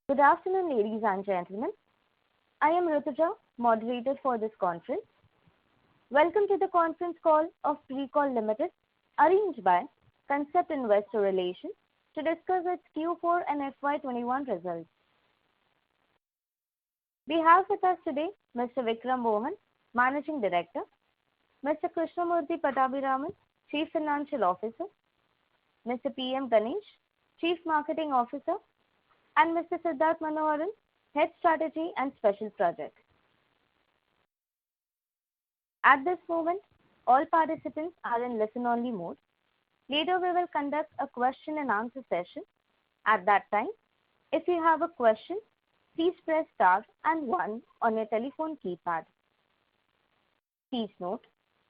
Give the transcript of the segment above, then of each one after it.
Good afternoon, ladies and gentlemen. I am Rituja, moderator for this conference. Welcome to the conference call of Precall Limited, arranged by Concept Investor Relations to discuss its Q4 and FY21 results. We have with us today Mr. Vikram Mohan, Managing Director, Mr. Krishnamurthy Pattabhiraman, Chief Financial Officer, Mr. P.M. Ganesh, Chief Marketing Officer, and Mr. Siddharth Manoharan, Head Strategy and Special Projects. At this moment, all participants are in listen-only mode. Later, we will conduct a question and answer session. At that time, if you have a question, please press star and 1 on your telephone keypad. Please note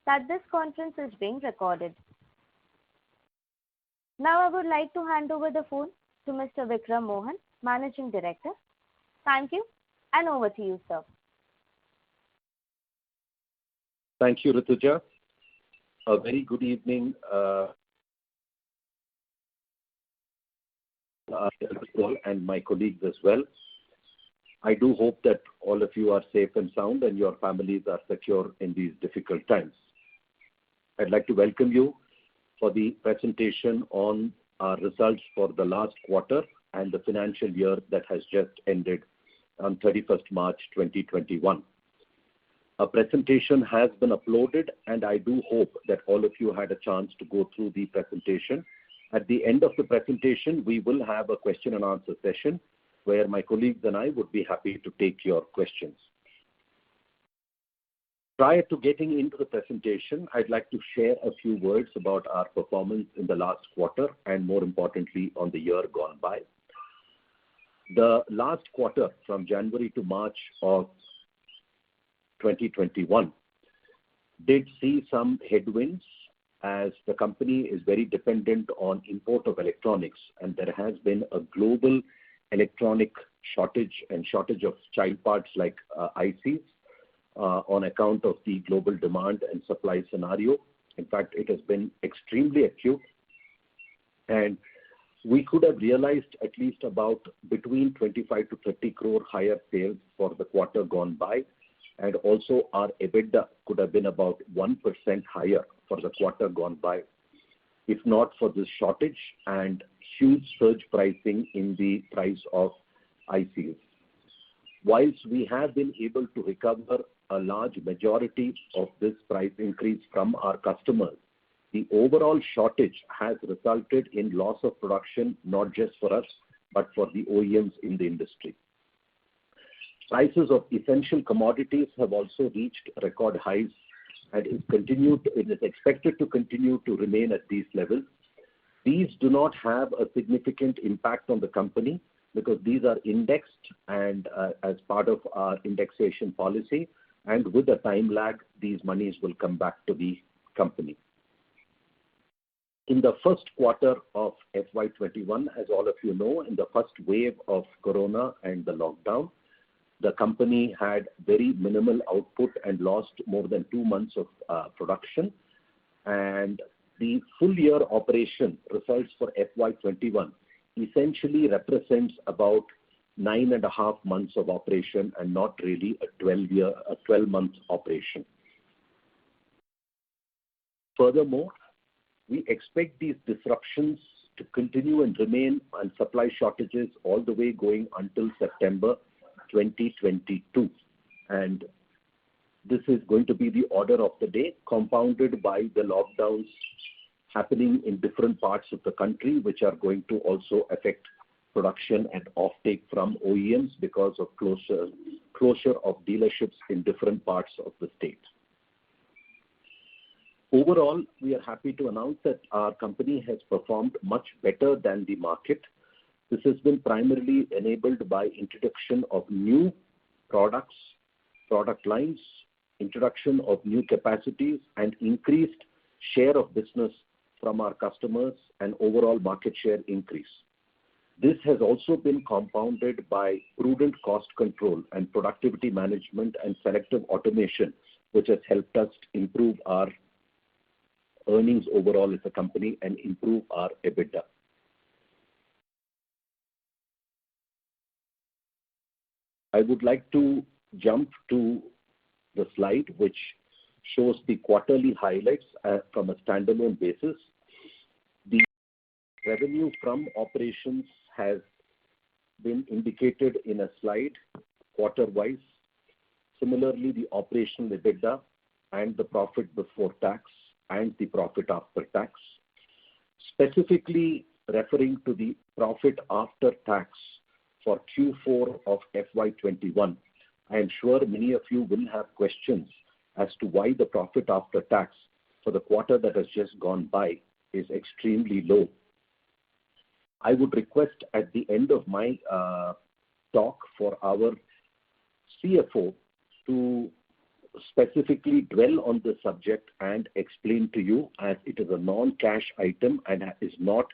that this conference is being recorded. Now I would like to hand over the phone to Mr. Vikram Mohan, Managing Director. Thank you, and over to you, sir. Thank you, Rituja. A very good evening, and my colleagues as well. I do hope that all of you are safe and sound and your families are secure in these difficult times. I'd like to welcome you for the presentation on our results for the last quarter and the financial year that has just ended on 31st March 2021. A presentation has been uploaded, and I do hope that all of you had a chance to go through the presentation. At the end of the presentation, we will have a question and answer session where my colleagues and I would be happy to take your questions. Prior to getting into the presentation, I'd like to share a few words about our performance in the last quarter and more importantly on the year gone by. The last quarter from January to March of 2021 did see some headwinds as the company is very dependent on import of electronics, and there has been a global electronic shortage and shortage of child parts like ICs on account of the global demand and supply scenario. In fact, it has been extremely acute, and we could have realized at least about between 25 to 30 crore higher sales for the quarter gone by, and also our EBITDA could have been about 1% higher for the quarter gone by, if not for this shortage and huge surge pricing in the price of ICs. Whilst we have been able to recover a large majority of this price increase from our customers, the overall shortage has resulted in loss of production, not just for us, but for the OEMs in the industry. Prices of essential commodities have also reached record highs, and it is expected to continue to remain at these levels. These do not have a significant impact on the company because these are indexed and as part of our indexation policy, and with a time lag, these monies will come back to the company. In the first quarter of FY21, as all of you know, in the first wave of Corona and the lockdown, the company had very minimal output and lost more than 2 months of production. And the full year operation results for FY21 essentially represents about 9.5 months of operation and not really a 12-month operation. Furthermore, we expect these disruptions to continue and remain and supply shortages all the way going until September 2022. And this is going to be the order of the day, compounded by the lockdowns happening in different parts of the country, which are going to also affect production and offtake from OEMs because of closure of dealerships in different parts of the state. Overall, we are happy to announce that our company has performed much better than the market. This has been primarily enabled by introduction of new products, product lines, introduction of new capacities, and increased share of business from our customers and overall market share increase. This has also been compounded by prudent cost control and productivity management and selective automation, which has helped us improve our earnings overall as a company and improve our EBITDA. I would like to jump to the slide which shows the quarterly highlights from a standalone basis. The revenue from operations has been indicated in a slide quarter-wise. Similarly, the operational EBITDA and the profit before tax and the profit after tax. Specifically referring to the profit after tax for Q4 of FY21, I am sure many of you will have questions as to why the profit after tax for the quarter that has just gone by is extremely low. I would request at the end of my talk for our CFO to specifically dwell on the subject and explain to you, as it is a non-cash item and is not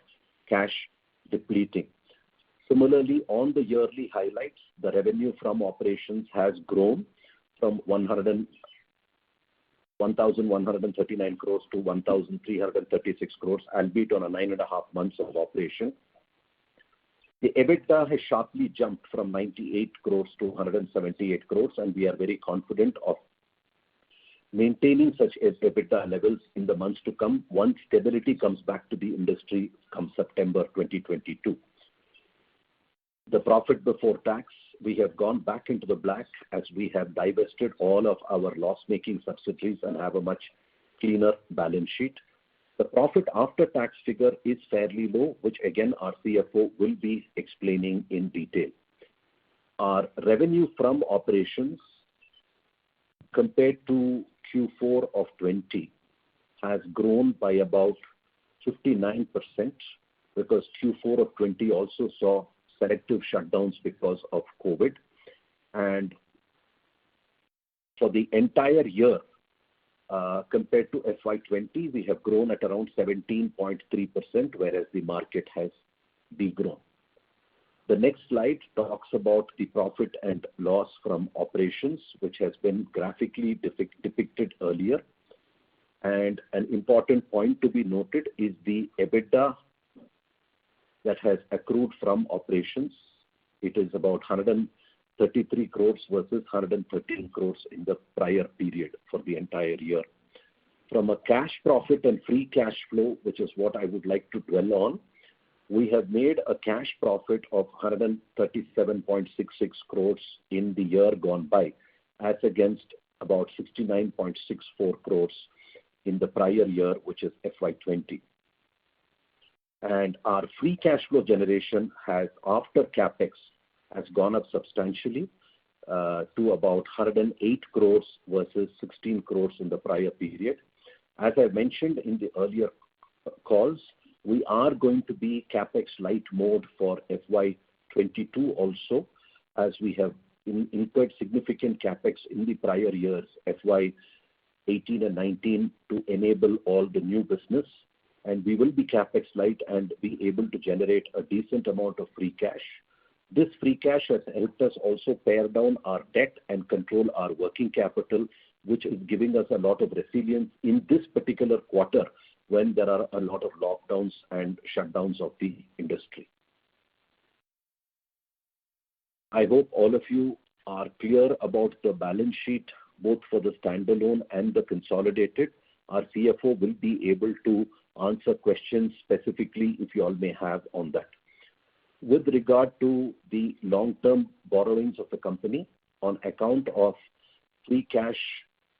cash depleting. Similarly, on the yearly highlights, the revenue from operations has grown from 1,139 crores to 1,336 crores, albeit on a 9.5 months of operation. The EBITDA has sharply jumped from 98 crores to 178 crores, and we are very confident of maintaining such EBITDA levels in the months to come once stability comes back to the industry come September 2022. The profit before tax, we have gone back into the black as we have divested all of our loss-making subsidiaries and have a much cleaner balance sheet. The profit after tax figure is fairly low, which again our CFO will be explaining in detail. Our revenue from operations compared to Q4 of 20 has grown by about 59% because Q4 of 20 also saw selective shutdowns because of COVID. And for the entire year, compared to FY20, we have grown at around 17.3%, whereas the market has degrown. The next slide talks about the profit and loss from operations, which has been graphically depicted earlier. And an important point to be noted is the EBITDA that has accrued from operations. It is about 133 crores versus 113 crores in the prior period for the entire year. From a cash profit and free cash flow, which is what I would like to dwell on, we have made a cash profit of 137.66 crores in the year gone by, as against about 69.64 crores in the prior year, which is FY20. And our free cash flow generation has, after capex, has gone up substantially to about 108 crores versus 16 crores in the prior period. As I mentioned in the earlier calls, we are going to be capex light mode for FY22 also, as we have incurred significant capex in the prior years, FY18 and 19, to enable all the new business. And we will be capex light and be able to generate a decent amount of free cash. This free cash has helped us also pare down our debt and control our working capital, which is giving us a lot of resilience in this particular quarter when there are a lot of lockdowns and shutdowns of the industry. I hope all of you are clear about the balance sheet, both for the standalone and the consolidated. Our CFO will be able to answer questions specifically if you all may have on that. With regard to the long-term borrowings of the company, on account of free cash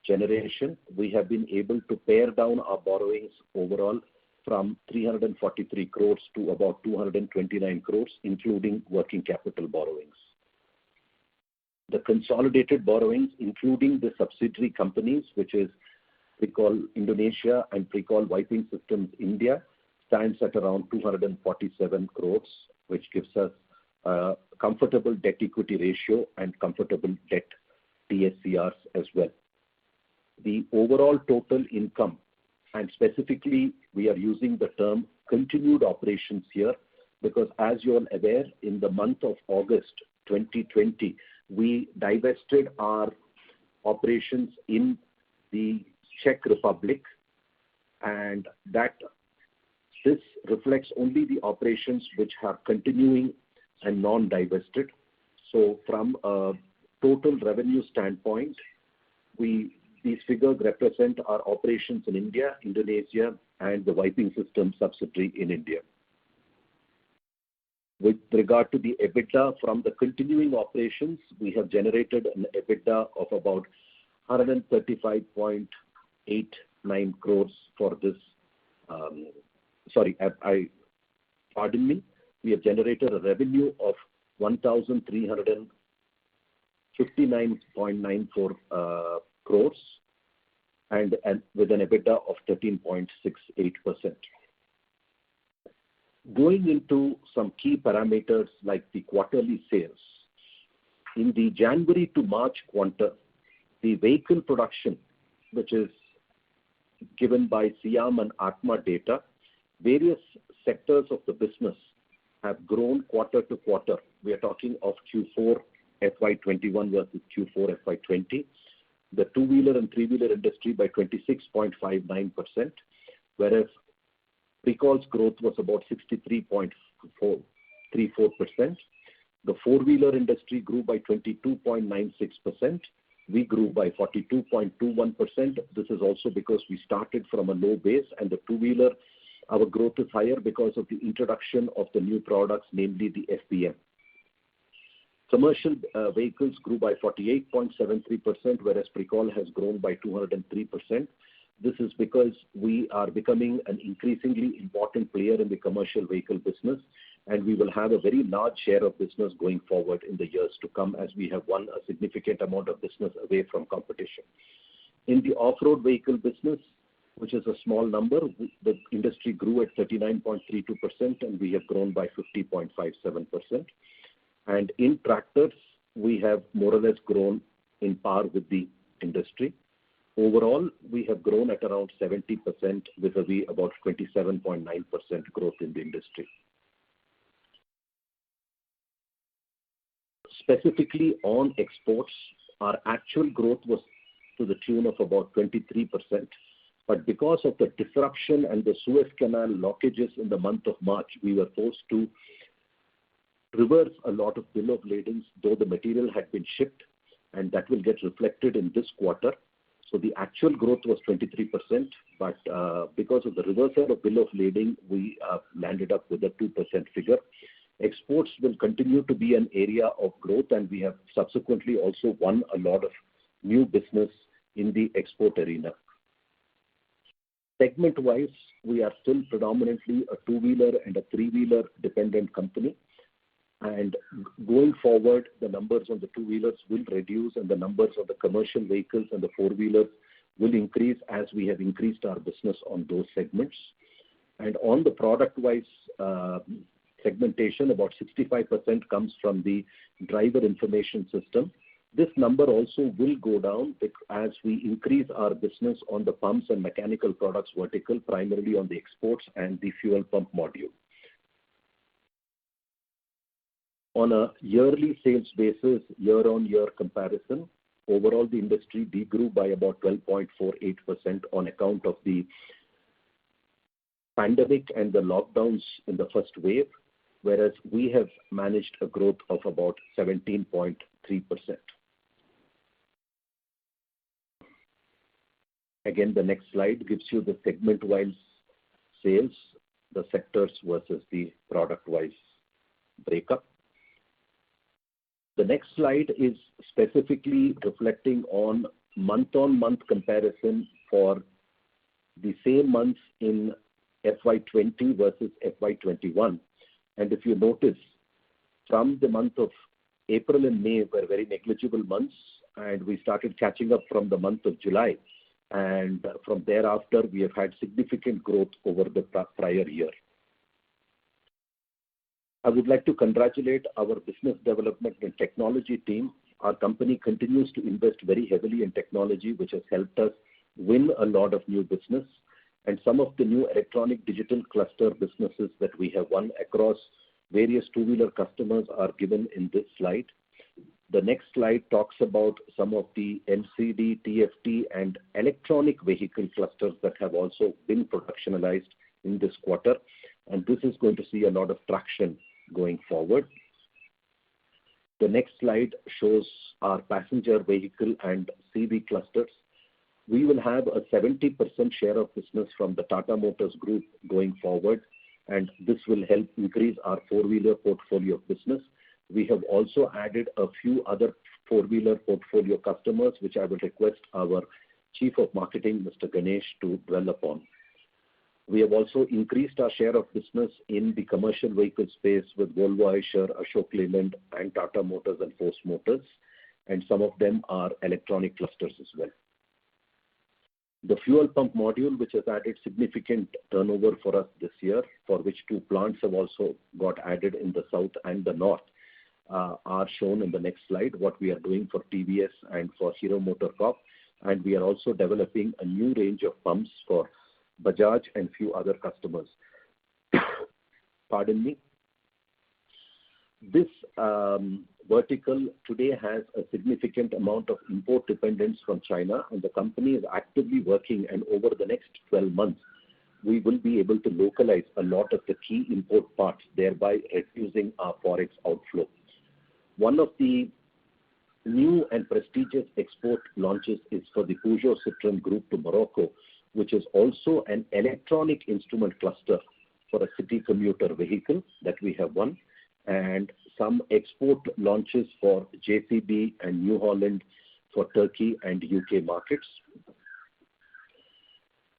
generation, we have been able to pare down our borrowings overall from 343 crores to about 229 crores, including working capital borrowings. The consolidated borrowings, including the subsidiary companies, which is Precol Indonesia and Precol Wiping Systems India, stands at around 247 crores, which gives us a comfortable debt equity ratio and comfortable debt DSCRs as well. The overall total income, and specifically we are using the term continued operations here, because as you are aware, in the month of August 2020, we divested our operations in the Czech Republic, and that this reflects only the operations which are continuing and non-divested. So from a total revenue standpoint, these figures represent our operations in India, Indonesia, and the Wiping Systems subsidiary in India. With regard to the EBITDA from the continuing operations, we have generated an EBITDA of about 135.89 crores for this. We have generated a revenue of 1,359.94 crores and with an EBITDA of 13.68%. Going into some key parameters like the quarterly sales. In the January to March quarter, the vehicle production, which is given by SIAM and ATMA data, various sectors of the business have grown quarter to quarter. We are talking of Q4 FY21 versus Q4 FY20. The two-wheeler and three-wheeler industry by 26.59%, whereas Precol's growth was about 63.34%. The four-wheeler industry grew by 22.96%. We grew by 42.21%. This is also because we started from a low base, and the two-wheeler, our growth is higher because of the introduction of the new products, namely the FBM. Commercial vehicles grew by 48.73%, whereas Precol has grown by 203%. This is because we are becoming an increasingly important player in the commercial vehicle business, and we will have a very large share of business going forward in the years to come as we have won a significant amount of business away from competition. In the off-road vehicle business, which is a small number, the industry grew at 39.32% and we have grown by 50.57%. And in tractors, we have more or less grown in par with the industry. Overall, we have grown at around 70% vis-a-vis about 27.9% growth in the industry. Specifically on exports, our actual growth was to the tune of about 23%. But because of the disruption and the Suez Canal blockages in the month of March, we were forced to reverse a lot of bill of ladings, though the material had been shipped, and that will get reflected in this quarter. So the actual growth was 23%, but because of the reversal of bill of lading, we landed up with a 2% figure. Exports will continue to be an area of growth, and we have subsequently also won a lot of new business in the export arena. Segment-wise, we are still predominantly a two-wheeler and a three-wheeler dependent company. And going forward, the numbers on the two-wheelers will reduce and the numbers of the commercial vehicles and the four-wheelers will increase as we have increased our business on those segments. And on the product-wise segmentation, about 65% comes from the driver information system. This number also will go down as we increase our business on the pumps and mechanical products vertical, primarily on the exports and the fuel pump module. On a yearly sales basis, year-on-year comparison, overall the industry degrew by about 12.48% on account of the pandemic and the lockdowns in the first wave, whereas we have managed a growth of about 17.3%. Again, the next slide gives you the segment-wise sales, the sectors versus the product-wise breakup. The next slide is specifically reflecting on month-on-month comparison for the same months in FY20 versus FY21. And if you notice, from the month of April and May were very negligible months, and we started catching up from the month of July. And from thereafter, we have had significant growth over the prior year. I would like to congratulate our business development and technology team. Our company continues to invest very heavily in technology, which has helped us win a lot of new business. And some of the new electronic digital cluster businesses that we have won across various two-wheeler customers are given in this slide. The next slide talks about some of the LCD, TFT, and electronic vehicle clusters that have also been productionalized in this quarter. And this is going to see a lot of traction going forward. The next slide shows our passenger vehicle and CV clusters. We will have a 70% share of business from the Tata Motors Group going forward, and this will help increase our four-wheeler portfolio of business. We have also added a few other four-wheeler portfolio customers, which I will request our Chief of Marketing, Mr. Ganesh, to dwell upon. We have also increased our share of business in the commercial vehicle space with Volvo Eicher, Ashok Leyland, and Tata Motors and Force Motors, and some of them are electronic clusters as well. The fuel pump module, which has added significant turnover for us this year, for which 2 plants have also got added in the south and the north, are shown in the next slide, what we are doing for TVS and for Hero MotoCorp. And we are also developing a new range of pumps for Bajaj and few other customers. Pardon me. This vertical today has a significant amount of import dependence from China, and the company is actively working, and over the next 12 months, we will be able to localize a lot of the key import parts, thereby reducing our forex outflow. One of the new and prestigious export launches is for the Peugeot Citroën Group to Morocco, which is also an electronic instrument cluster for a city commuter vehicle that we have won, and some export launches for JCB and New Holland for Turkey and UK markets.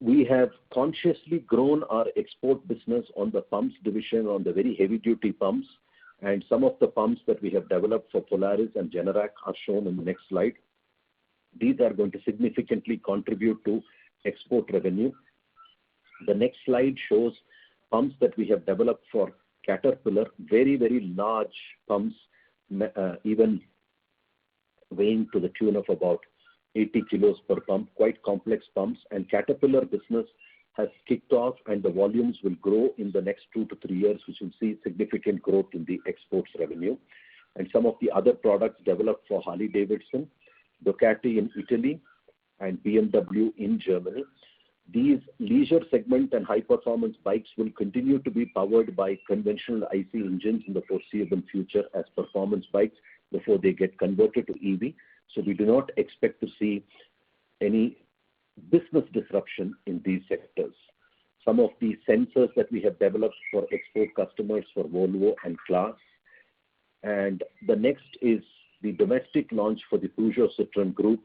We have consciously grown our export business on the pumps division, on the very heavy duty pumps, and some of the pumps that we have developed for Polaris and Generac are shown in the next slide. These are going to significantly contribute to export revenue. The next slide shows pumps that we have developed for Caterpillar, very, very large pumps, even weighing to the tune of about 80 kilos per pump, quite complex pumps. And Caterpillar business has kicked off, and the volumes will grow in the next 2 to 3 years, which will see significant growth in the exports revenue. And some of the other products developed for Harley Davidson, Ducati in Italy, and BMW in Germany. These leisure segment and high-performance bikes will continue to be powered by conventional IC engines in the foreseeable future as performance bikes before they get converted to EV. So we do not expect to see any business disruption in these sectors. Some of the sensors that we have developed for export customers for Volvo and Claas. And the next is the domestic launch for the Peugeot Citroën Group,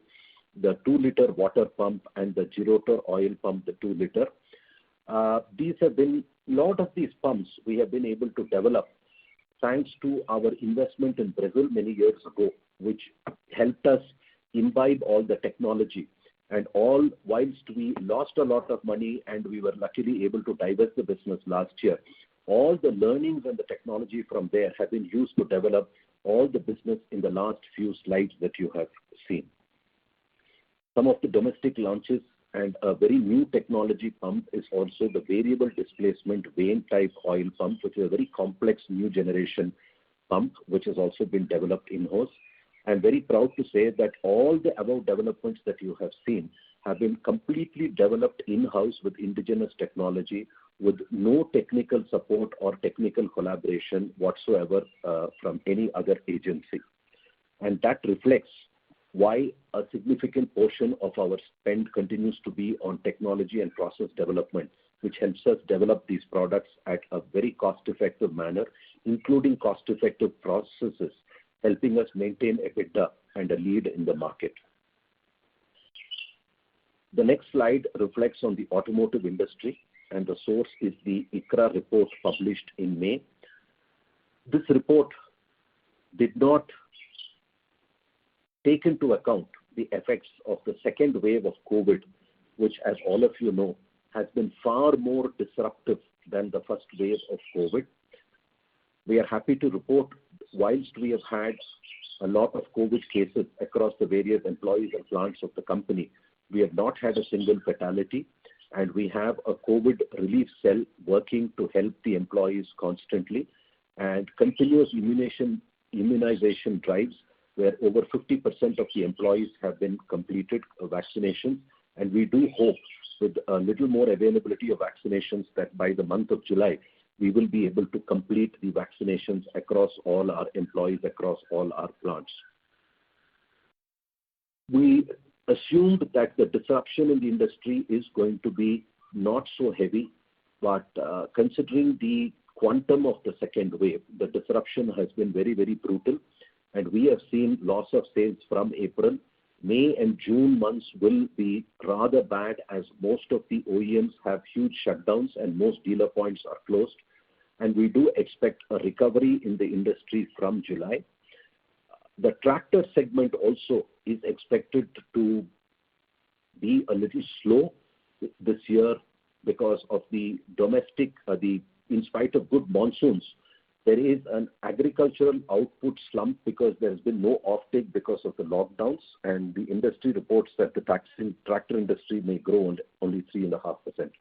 the 2-liter water pump and the Girotor oil pump, the 2-liter. These have been, a lot of these pumps we have been able to develop thanks to our investment in Brazil many years ago, which helped us imbibe all the technology. And all, whilst we lost a lot of money and we were luckily able to divest the business last year, all the learnings and the technology from there have been used to develop all the business in the last few slides that you have seen. Some of the domestic launches and a very new technology pump is also the variable displacement vane type oil pump, which is a very complex new generation pump, which has also been developed in-house. I'm very proud to say that all the above developments that you have seen have been completely developed in-house with indigenous technology, with no technical support or technical collaboration whatsoever from any other agency. And that reflects why a significant portion of our spend continues to be on technology and process development, which helps us develop these products at a very cost-effective manner, including cost-effective processes, helping us maintain EBITDA and a lead in the market. The next slide reflects on the automotive industry, and the source is the ICRA report published in May. This report did not take into account the effects of the second wave of COVID, which, as all of you know, has been far more disruptive than the first wave of COVID. We are happy to report, whilst we have had a lot of COVID cases across the various employees and plants of the company, we have not had a single fatality, and we have a COVID relief cell working to help the employees constantly, and continuous immunization drives where over 50% of the employees have been completed vaccination. And we do hope with a little more availability of vaccinations that by the month of July, we will be able to complete the vaccinations across all our employees, across all our plants. We assumed that the disruption in the industry is going to be not so heavy, but considering the quantum of the second wave, the disruption has been very, very brutal, and we have seen loss of sales from April. May and June months will be rather bad, as most of the OEMs have huge shutdowns and most dealer points are closed, and we do expect a recovery in the industry from July. The tractor segment also is expected to be a little slow this year because of the domestic, in spite of good monsoons, there is an agricultural output slump because there has been no offtake because of the lockdowns, and the industry reports that the tractor industry may grow only 3.5%.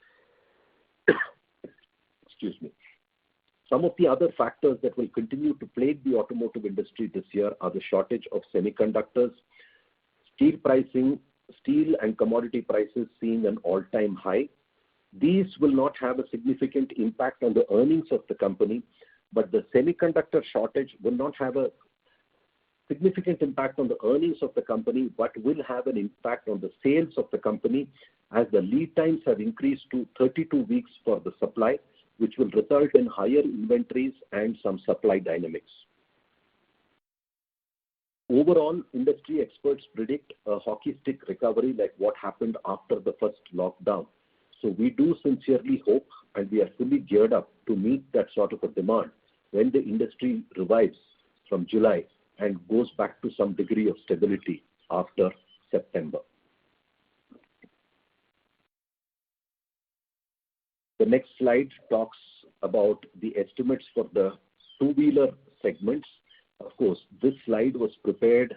Excuse me. Some of the other factors that will continue to plague the automotive industry this year are the shortage of semiconductors, steel and commodity prices seeing an all-time high. These will not have a significant impact on the earnings of the company, but the semiconductor shortage will not have a significant impact on the earnings of the company, but will have an impact on the sales of the company, as the lead times have increased to 32 weeks for the supply, which will result in higher inventories and some supply dynamics. Overall, industry experts predict a hockey stick recovery like what happened after the first lockdown. So we do sincerely hope, and we are fully geared up to meet that sort of a demand when the industry revives from July and goes back to some degree of stability after September. The next slide talks about the estimates for the two-wheeler segments. Of course, this slide was prepared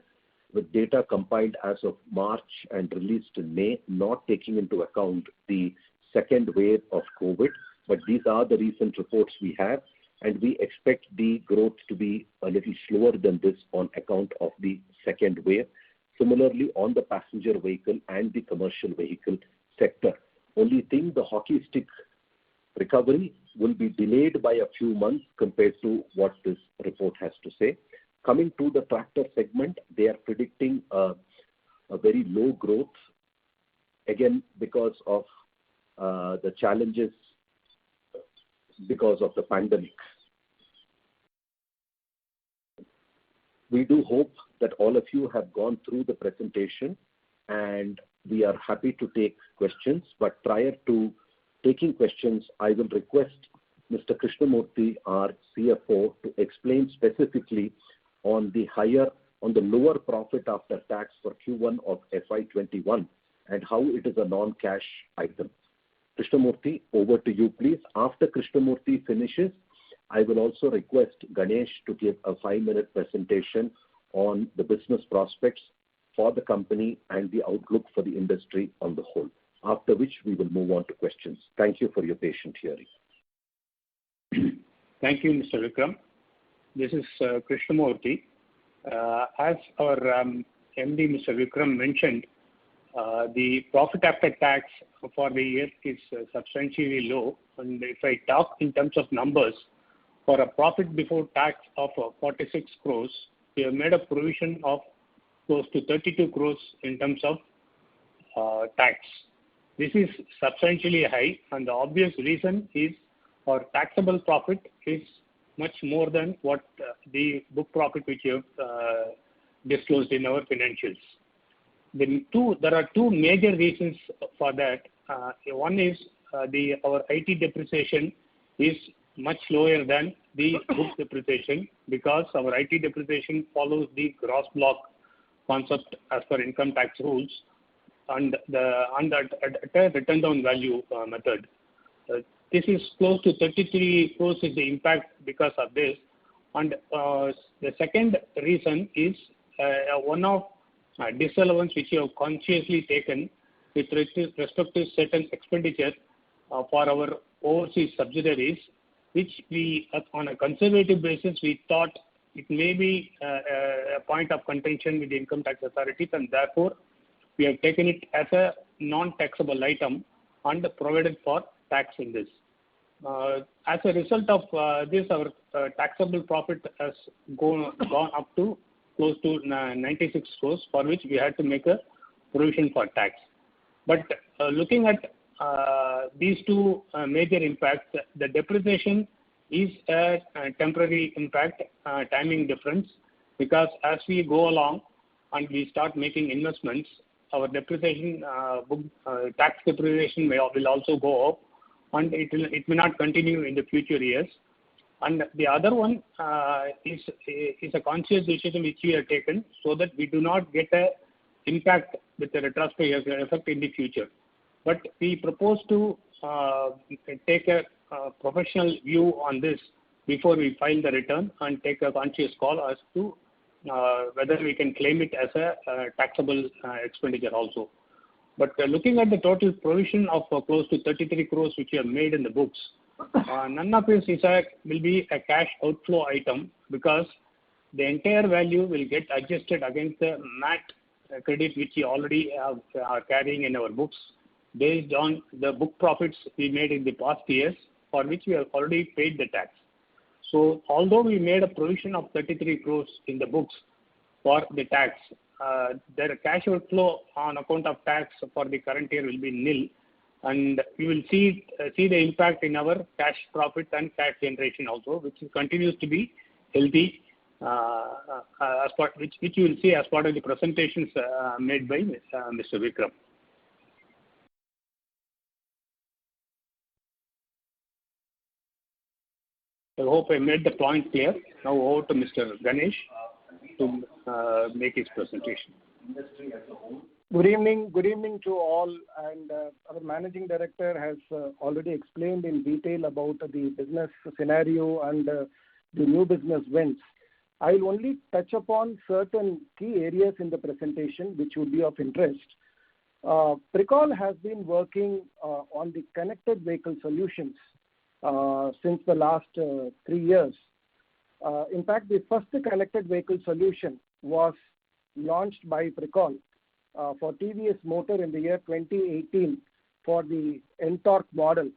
with data compiled as of March and released in May, not taking into account the second wave of COVID, but these are the recent reports we have, and we expect the growth to be a little slower than this on account of the second wave. Similarly, on the passenger vehicle and the commercial vehicle sector. Only thing, the hockey stick recovery will be delayed by a few months compared to what this report has to say. Coming to the tractor segment, they are predicting a very low growth, again because of the challenges because of the pandemic. We do hope that all of you have gone through the presentation, and we are happy to take questions. But prior to taking questions, I will request Mr. Krishnamurthy, our CFO, to explain specifically on the lower profit after tax for Q1 of FY21 and how it is a non-cash item. Krishnamurthy, over to you, please. After Krishnamurthy finishes, I will also request Ganesh to give a 5-minute presentation on the business prospects for the company and the outlook for the industry on the whole, after which we will move on to questions. Thank you for your patient hearing. Thank you, Mr. Vikram. This is Krishnamurthy. As our MD, Mr. Vikram, mentioned, the profit after tax for the year is substantially low. And if I talk in terms of numbers, for a profit before tax of 46 crores, we have made a provision of close to 32 crores in terms of tax. This is substantially high, and the obvious reason is our taxable profit is much more than what the book profit which you have disclosed in our financials. There are two major reasons for that. One is our IT depreciation is much lower than the book depreciation, because our IT depreciation follows the gross block concept as per income tax rules and the return down value method. This is close to 33 crores is the impact because of this. And the second reason is one of disallowance which you have consciously taken with respect to certain expenditure for our overseas subsidiaries, which we, on a conservative basis, we thought it may be a point of contention with the income tax authorities, and therefore we have taken it as a non-taxable item and provided for tax in this. As a result of this, our taxable profit has gone up to close to 96 crores, for which we had to make a provision for tax. But looking at these two major impacts, the depreciation is a temporary impact, timing difference, because as we go along and we start making investments, our depreciation, tax depreciation will also go up, and it may not continue in the future years. And the other one is a conscious decision which we have taken so that we do not get a impact with the retrospective effect in the future. But we propose to take a professional view on this before we file the return and take a conscious call as to whether we can claim it as a taxable expenditure also. But looking at the total provision of close to 33 crores which we have made in the books, none of this will be a cash outflow item, because the entire value will get adjusted against the MAT credit which we already are carrying in our books based on the book profits we made in the past years, for which we have already paid the tax. So although we made a provision of 33 crores in the books for the tax, their cash outflow on account of tax for the current year will be nil, and we will see the impact in our cash profit and cash generation also, which continues to be healthy, which you will see as part of the presentations made by Mr. Vikram. I hope I made the point clear. Now over to Mr. Ganesh to make his presentation. Good evening to all. And our managing director has already explained in detail about the business scenario and the new business wins. I will only touch upon certain key areas in the presentation which would be of interest. Pricol has been working on the connected vehicle solutions since the last 3 years. In fact, the first connected vehicle solution was launched by Pricol for TVS Motor in the year 2018 for the Ntorq model.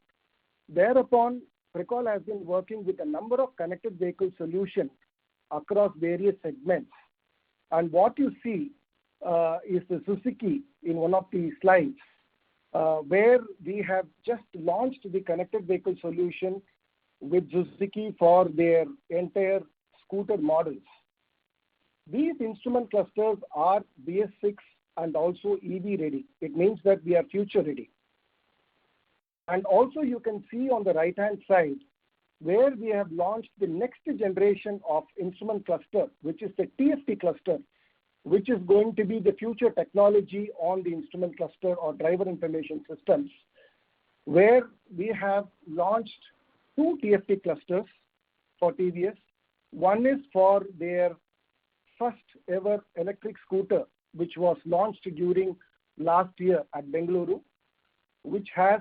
Thereupon, Pricol has been working with a number of connected vehicle solutions across various segments. And what you see is the Suzuki in one of the slides, where we have just launched the connected vehicle solution with Suzuki for their entire scooter models. These instrument clusters are BS6 and also EV ready. It means that we are future ready. And also you can see on the right hand side where we have launched the next generation of instrument cluster, which is the TFT cluster, which is going to be the future technology on the instrument cluster or driver information systems, where we have launched 2 TFT clusters for TVS. One is for their first ever electric scooter, which was launched during last year at Bengaluru, which has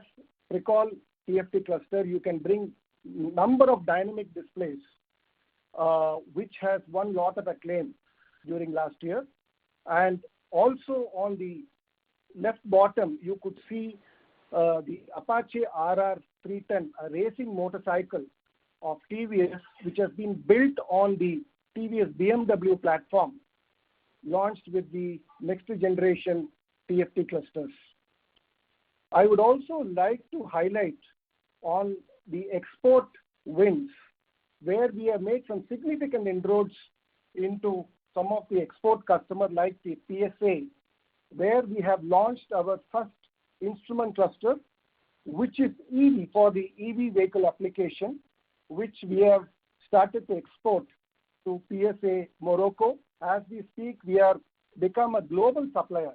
Pricol TFT cluster. You can bring number of dynamic displays, which has won lot of acclaim during last year. And also on the left bottom, you could see the Apache RR 310, a racing motorcycle of TVS, which has been built on the TVS BMW platform, launched with the next generation TFT clusters. I would also like to highlight on the export wins, where we have made some significant inroads into some of the export customers like the PSA, where we have launched our first instrument cluster, which is EV for the EV vehicle application, which we have started to export to PSA Morocco. As we speak, we are become a global supplier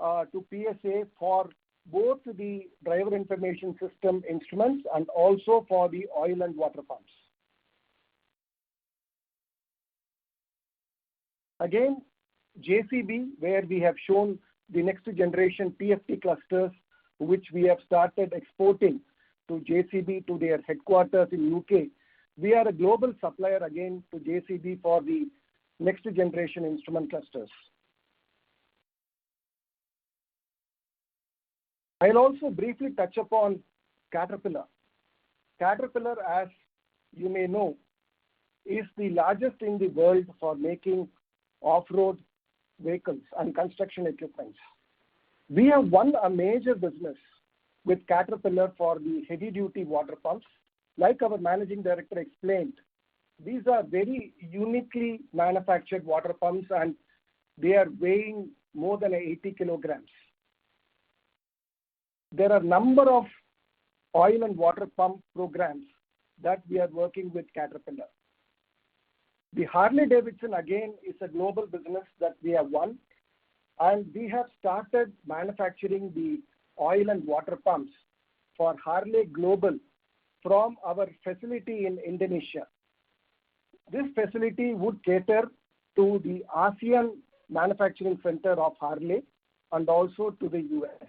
to PSA for both the driver information system instruments and also for the oil and water pumps. Again, JCB, where we have shown the next generation TFT clusters, which we have started exporting to JCB to their headquarters in UK. We are a global supplier again to JCB for the next generation instrument clusters. I'll also briefly touch upon Caterpillar. Caterpillar, as you may know, is the largest in the world for making off-road vehicles and construction equipment. We have won a major business with Caterpillar for the heavy-duty water pumps. Like our managing director explained, these are very uniquely manufactured water pumps, and they are weighing more than 80 kilograms. There are a number of oil and water pump programs that we are working with Caterpillar. The Harley-Davidson, again, is a global business that we have won, and we have started manufacturing the oil and water pumps for Harley Global from our facility in Indonesia. This facility would cater to the ASEAN manufacturing center of Harley and also to the US.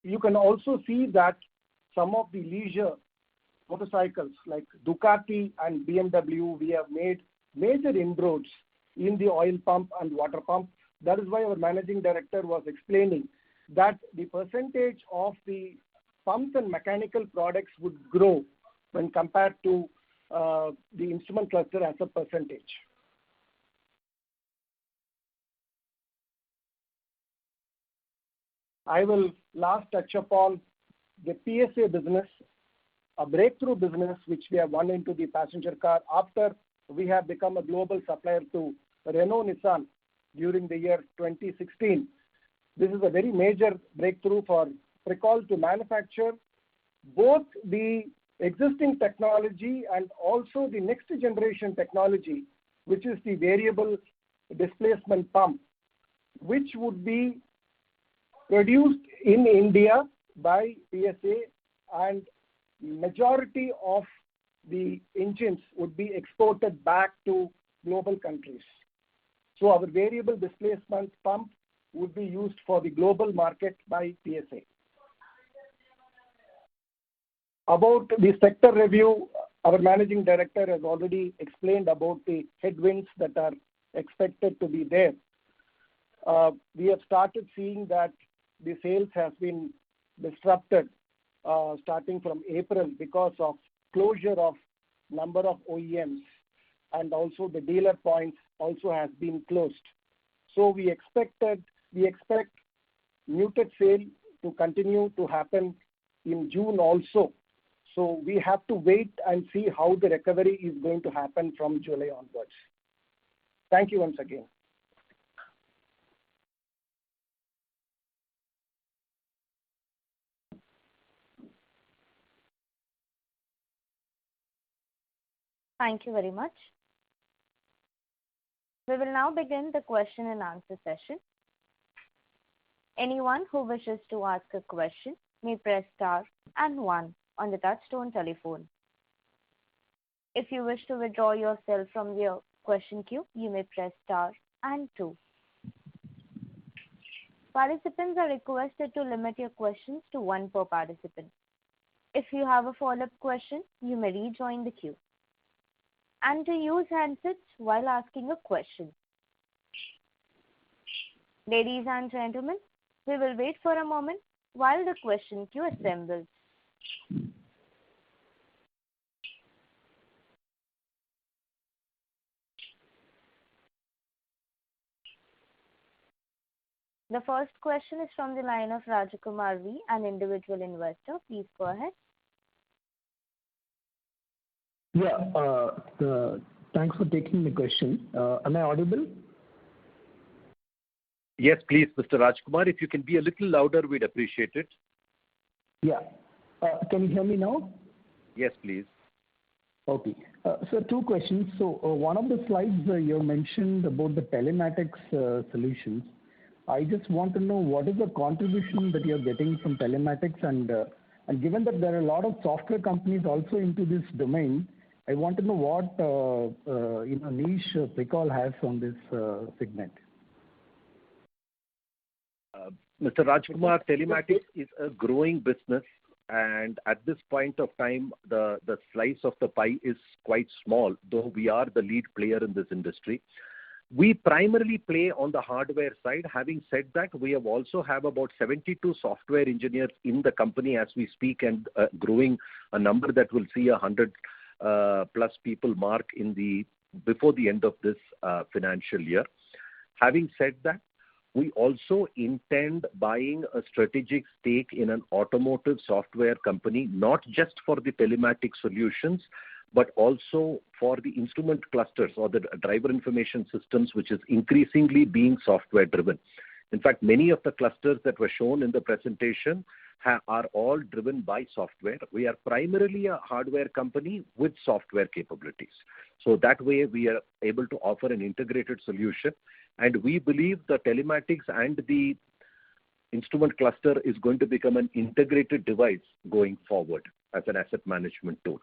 You can also see that some of the leisure motorcycles like Ducati and BMW, we have made major inroads in the oil pump and water pump. That is why our managing director was explaining that the percentage of the pumps and mechanical products would grow when compared to the instrument cluster as a percentage. I will last touch upon the PSA business, a breakthrough business which we have won into the passenger car after we have become a global supplier to Renault Nissan during the year 2016. This is a very major breakthrough for Pricol to manufacture both the existing technology and also the next generation technology, which is the variable displacement pump, which would be produced in India by PSA, and majority of the engines would be exported back to global countries. So our variable displacement pump would be used for the global market by PSA. About the sector review, our managing director has already explained about the headwinds that are expected to be there. We have started seeing that the sales has been disrupted starting from April because of closure of number of OEMs, and also the dealer points also has been closed. So we expect muted sale to continue to happen in June also. So we have to wait and see how the recovery is going to happen from July onwards. Thank you once again. Thank you very much. We will now begin the question and answer session. Anyone who wishes to ask a question may press star and 1 on the touchtone telephone. If you wish to withdraw yourself from the question queue, you may press star and 2. Participants are requested to limit your questions to 1 per participant. If you have a follow-up question, you may rejoin the queue. And to use handsets while asking a question. Ladies and gentlemen, we will wait for a moment while the question queue assembles. The first question is from the line of Rajakumar V, an individual investor. Please go ahead. Yeah, thanks for taking the question. Am I audible? Yes, please, Mr. Rajkumar. If you can be a little louder, we'd appreciate it. Yeah. Can you hear me now? Yes, please. Okay. So 2 questions. So one of the slides you mentioned about the telematics solutions. I just want to know what is the contribution that you're getting from telematics, and given that there are a lot of software companies also into this domain, I want to know what niche Pricol has on this segment. Mr. Rajkumar, telematics is a growing business, and at this point of time, the slice of the pie is quite small, though we are the lead player in this industry. We primarily play on the hardware side. Having said that, we also have about 72 software engineers in the company as we speak, and growing a number that will see 100 plus people mark before the end of this financial year. Having said that, we also intend buying a strategic stake in an automotive software company, not just for the telematic solutions, but also for the instrument clusters or the driver information systems, which is increasingly being software driven. In fact, many of the clusters that were shown in the presentation are all driven by software. We are primarily a hardware company with software capabilities. So that way we are able to offer an integrated solution. And we believe the telematics and the instrument cluster is going to become an integrated device going forward as an asset management tool.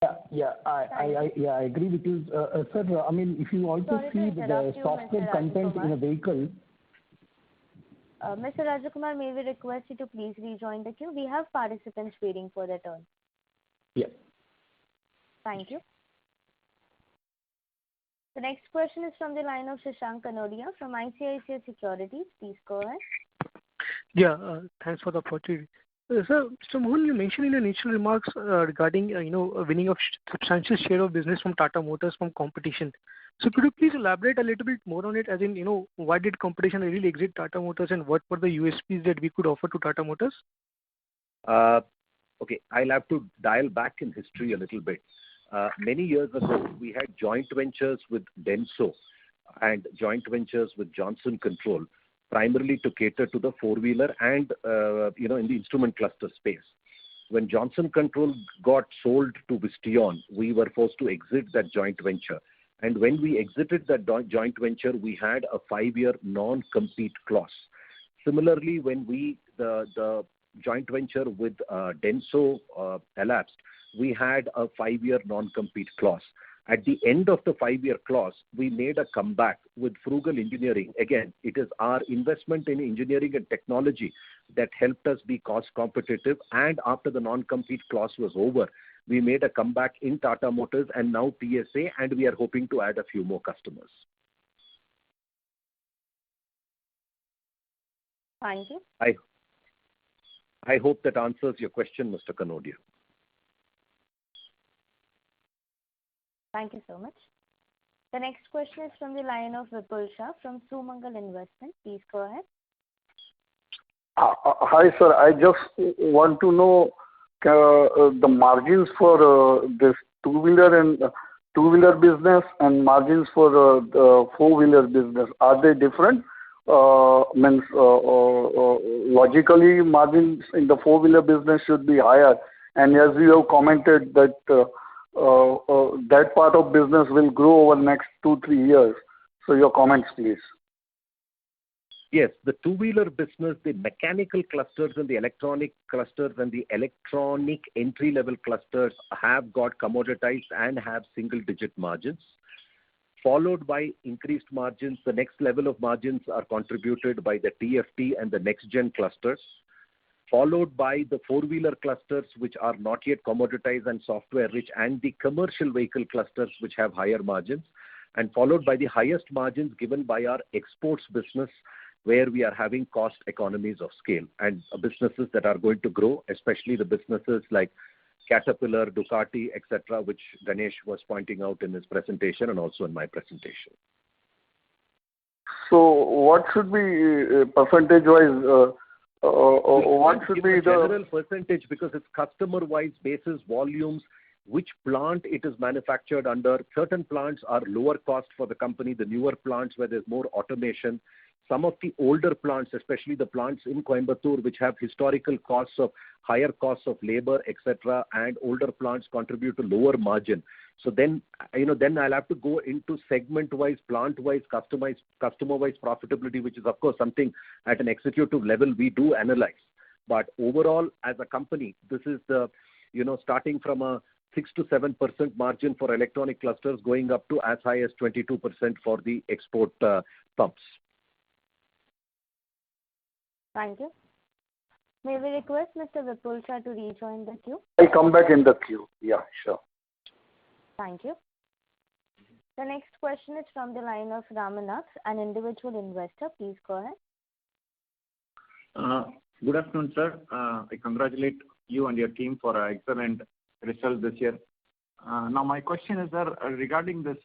I agree with you, sir. I mean, if you also see the software content in a vehicle. Mr. Rajakumar, may we request you to please rejoin the queue? We have participants waiting for their turn. Yeah. Thank you. The next question is from the line of Shashank Kanodia from ICICI Securities. Please go ahead. Yeah, thanks for the opportunity. Sir, Mr. Mohan, you mentioned in your initial remarks regarding winning of substantial share of business from Tata Motors from competition. So could you please elaborate a little bit more on it, as in, why did competition really exit Tata Motors and what were the USPs that we could offer to Tata Motors? Okay, I'll have to dial back in history a little bit. Many years ago, we had joint ventures with Denso and joint ventures with Johnson Control, primarily to cater to the four-wheeler and, in the instrument cluster space. When Johnson Control got sold to Visteon, we were forced to exit that joint venture. And when we exited that joint venture, we had a 5-year non-compete clause. Similarly, when the joint venture with Denso elapsed, we had a 5-year non-compete clause. At the end of the 5-year clause, we made a comeback with Frugal Engineering. Again, it is our investment in engineering and technology that helped us be cost competitive. And after the non-compete clause was over, we made a comeback in Tata Motors and now TSA, and we are hoping to add a few more customers. Thank you. I hope that answers your question, Mr. Kanodia. Thank you so much. The next question is from the line of Vipul Shah from Sumangal Investment. Please go ahead. Hi, sir. I just want to know the margins for this two-wheeler business and margins for the four-wheeler business. Are they different? Logically, margins in the four-wheeler business should be higher. And as you have commented that that part of business will grow over the next 2-3 years. So your comments, please. Yes, the two-wheeler business, the mechanical clusters and the electronic clusters and the electronic entry-level clusters have got commoditized and have single-digit margins, followed by increased margins. The next level of margins are contributed by the TFT and the next-gen clusters, followed by the four-wheeler clusters, which are not yet commoditized and software-rich, and the commercial vehicle clusters, which have higher margins, and followed by the highest margins given by our exports business, where we are having cost economies of scale, and businesses that are going to grow, especially the businesses like Caterpillar, Ducati, etc., which Ganesh was pointing out in his presentation and also in my presentation. So what should be percentage-wise? What should be the general percentage, because it's customer-wise basis, volumes, which plant it is manufactured under. Certain plants are lower cost for the company, the newer plants where there's more automation. Some of the older plants, especially the plants in Coimbatore, which have historical costs of higher costs of labor, etc., and older plants contribute to lower margin. So then I'll have to go into segment-wise, plant-wise, customer-wise profitability, which is, of course, something at an executive level we do analyze. But overall, as a company, this is the, starting from a 6 to 7% margin for electronic clusters going up to as high as 22% for the export pumps. Thank you. May we request Mr. Vipul Shah to rejoin the queue? I come back in the queue. Yeah, sure. Thank you. The next question is from the line of Ramanath, an individual investor. Please go ahead. Good afternoon, sir. I congratulate you and your team for excellent results this year. Now, my question is, sir, regarding this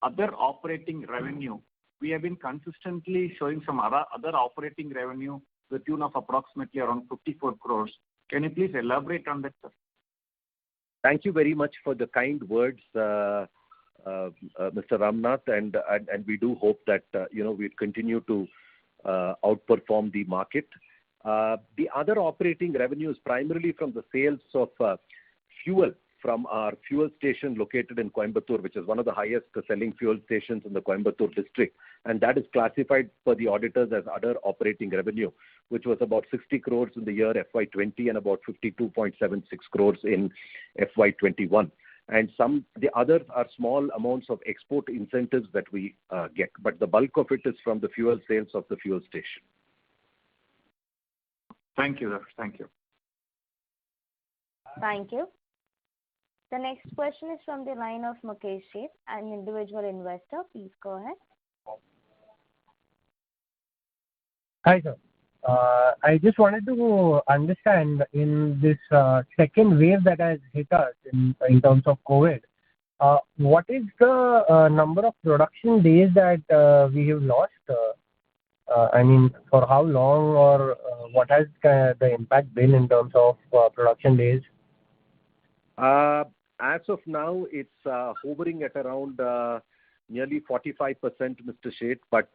other operating revenue. We have been consistently showing some other operating revenue to the tune of approximately around 54 crores. Can you please elaborate on that, sir? Thank you very much for the kind words, Mr. Ramnath, and we do hope that we continue to outperform the market. The other operating revenue is primarily from the sales of fuel from our fuel station located in Coimbatore, which is one of the highest selling fuel stations in the Coimbatore district, and that is classified for the auditors as other operating revenue, which was about 60 crores in the year FY20 and about 52.76 crores in FY21. And the others are small amounts of export incentives that we get, but the bulk of it is from the fuel sales of the fuel station. Thank you, sir. Thank you. Thank you. The next question is from the line of Mukesh Sheth, an individual investor. Please go ahead. Hi, sir. I just wanted to understand in this second wave that has hit us in terms of COVID, what is the number of production days that we have lost? I mean, for how long, or what has the impact been in terms of production days? As of now, it's hovering at around nearly 45%, Mr. Sheth, but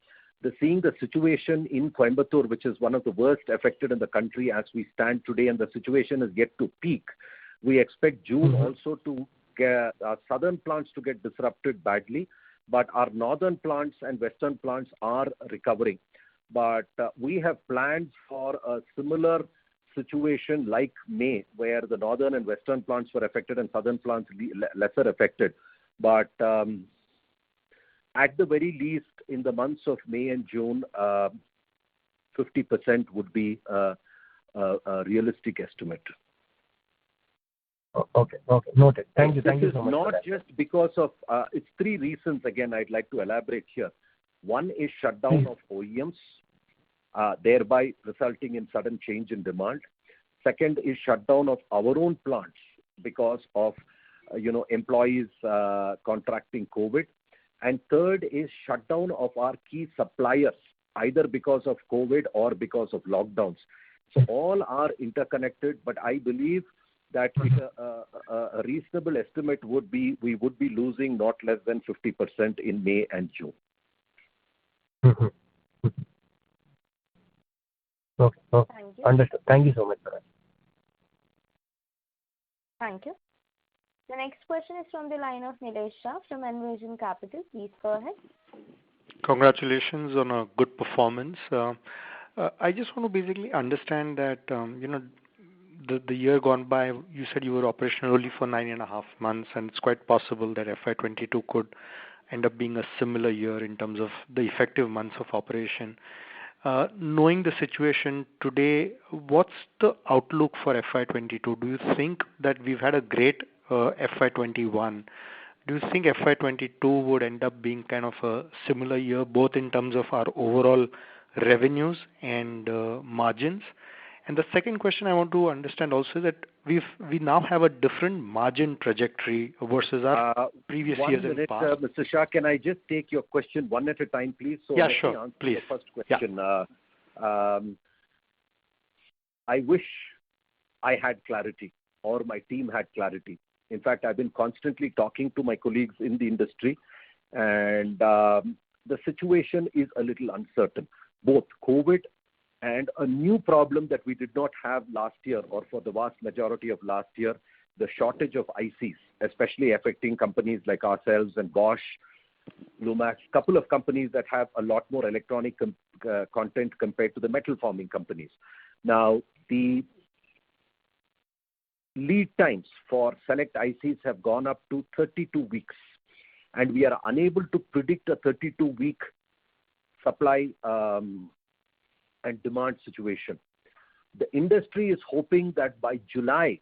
seeing the situation in Coimbatore, which is one of the worst affected in the country as we stand today, and the situation is yet to peak, we expect June also to get our southern plants to get disrupted badly, but our northern plants and western plants are recovering. But we have plans for a similar situation like May, where the northern and western plants were affected and southern plants lesser affected. But at the very least, in the months of May and June, 50% would be a realistic estimate. Okay. Noted. Thank you so much. Not just because of, it's three reasons again I'd like to elaborate here. One is shutdown of OEMs, thereby resulting in sudden change in demand. Second is shutdown of our own plants because of employees contracting COVID. And third is shutdown of our key suppliers, either because of COVID or because of lockdowns. So all are interconnected, but I believe that a reasonable estimate would be we would be losing not less than 50% in May and June. Okay. Thank you. Understood. Thank you so much for that. Thank you. The next question is from the line of Nilesh Shah from Envision Capital. Please go ahead. Congratulations on a good performance. I just want to basically understand that, the year gone by, you said you were operational only for 9.5 months, and it's quite possible that FY22 could end up being a similar year in terms of the effective months of operation. Knowing the situation today, what's the outlook for FY22? Do you think that we've had a great FY21? Do you think FY22 would end up being kind of a similar year, both in terms of our overall revenues and margins? And the second question I want to understand also that we now have a different margin trajectory versus our previous years in the past. Mr. Shah, can I just take your question one at a time, please? So yeah, sure. Please. The first question. Yeah. I wish I had clarity or my team had clarity. In fact, I've been constantly talking to my colleagues in the industry, and the situation is a little uncertain. Both COVID and a new problem that we did not have last year or for the vast majority of last year, the shortage of ICs, especially affecting companies like ourselves and Bosch, Lumax, couple of companies that have a lot more electronic content compared to the metal forming companies. Now, the lead times for select ICs have gone up to 32 weeks, and we are unable to predict a 32-week supply and demand situation. The industry is hoping that by July,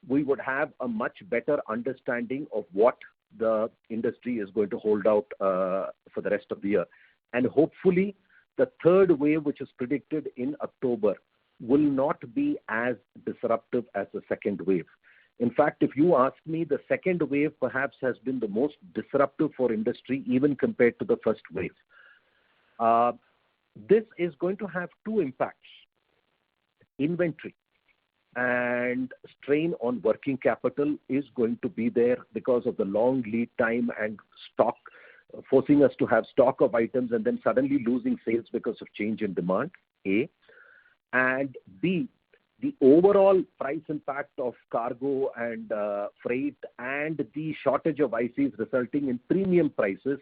we would have a much better understanding of what the industry is going to hold out for the rest of the year. And hopefully, the third wave, which is predicted in October, will not be as disruptive as the second wave. In fact, if you ask me, the second wave perhaps has been the most disruptive for industry, even compared to the first wave. This is going to have two impacts. Inventory and strain on working capital is going to be there because of the long lead time and stock, forcing us to have stock of items and then suddenly losing sales because of change in demand, A. And B, the overall price impact of cargo and freight and the shortage of ICs resulting in premium prices.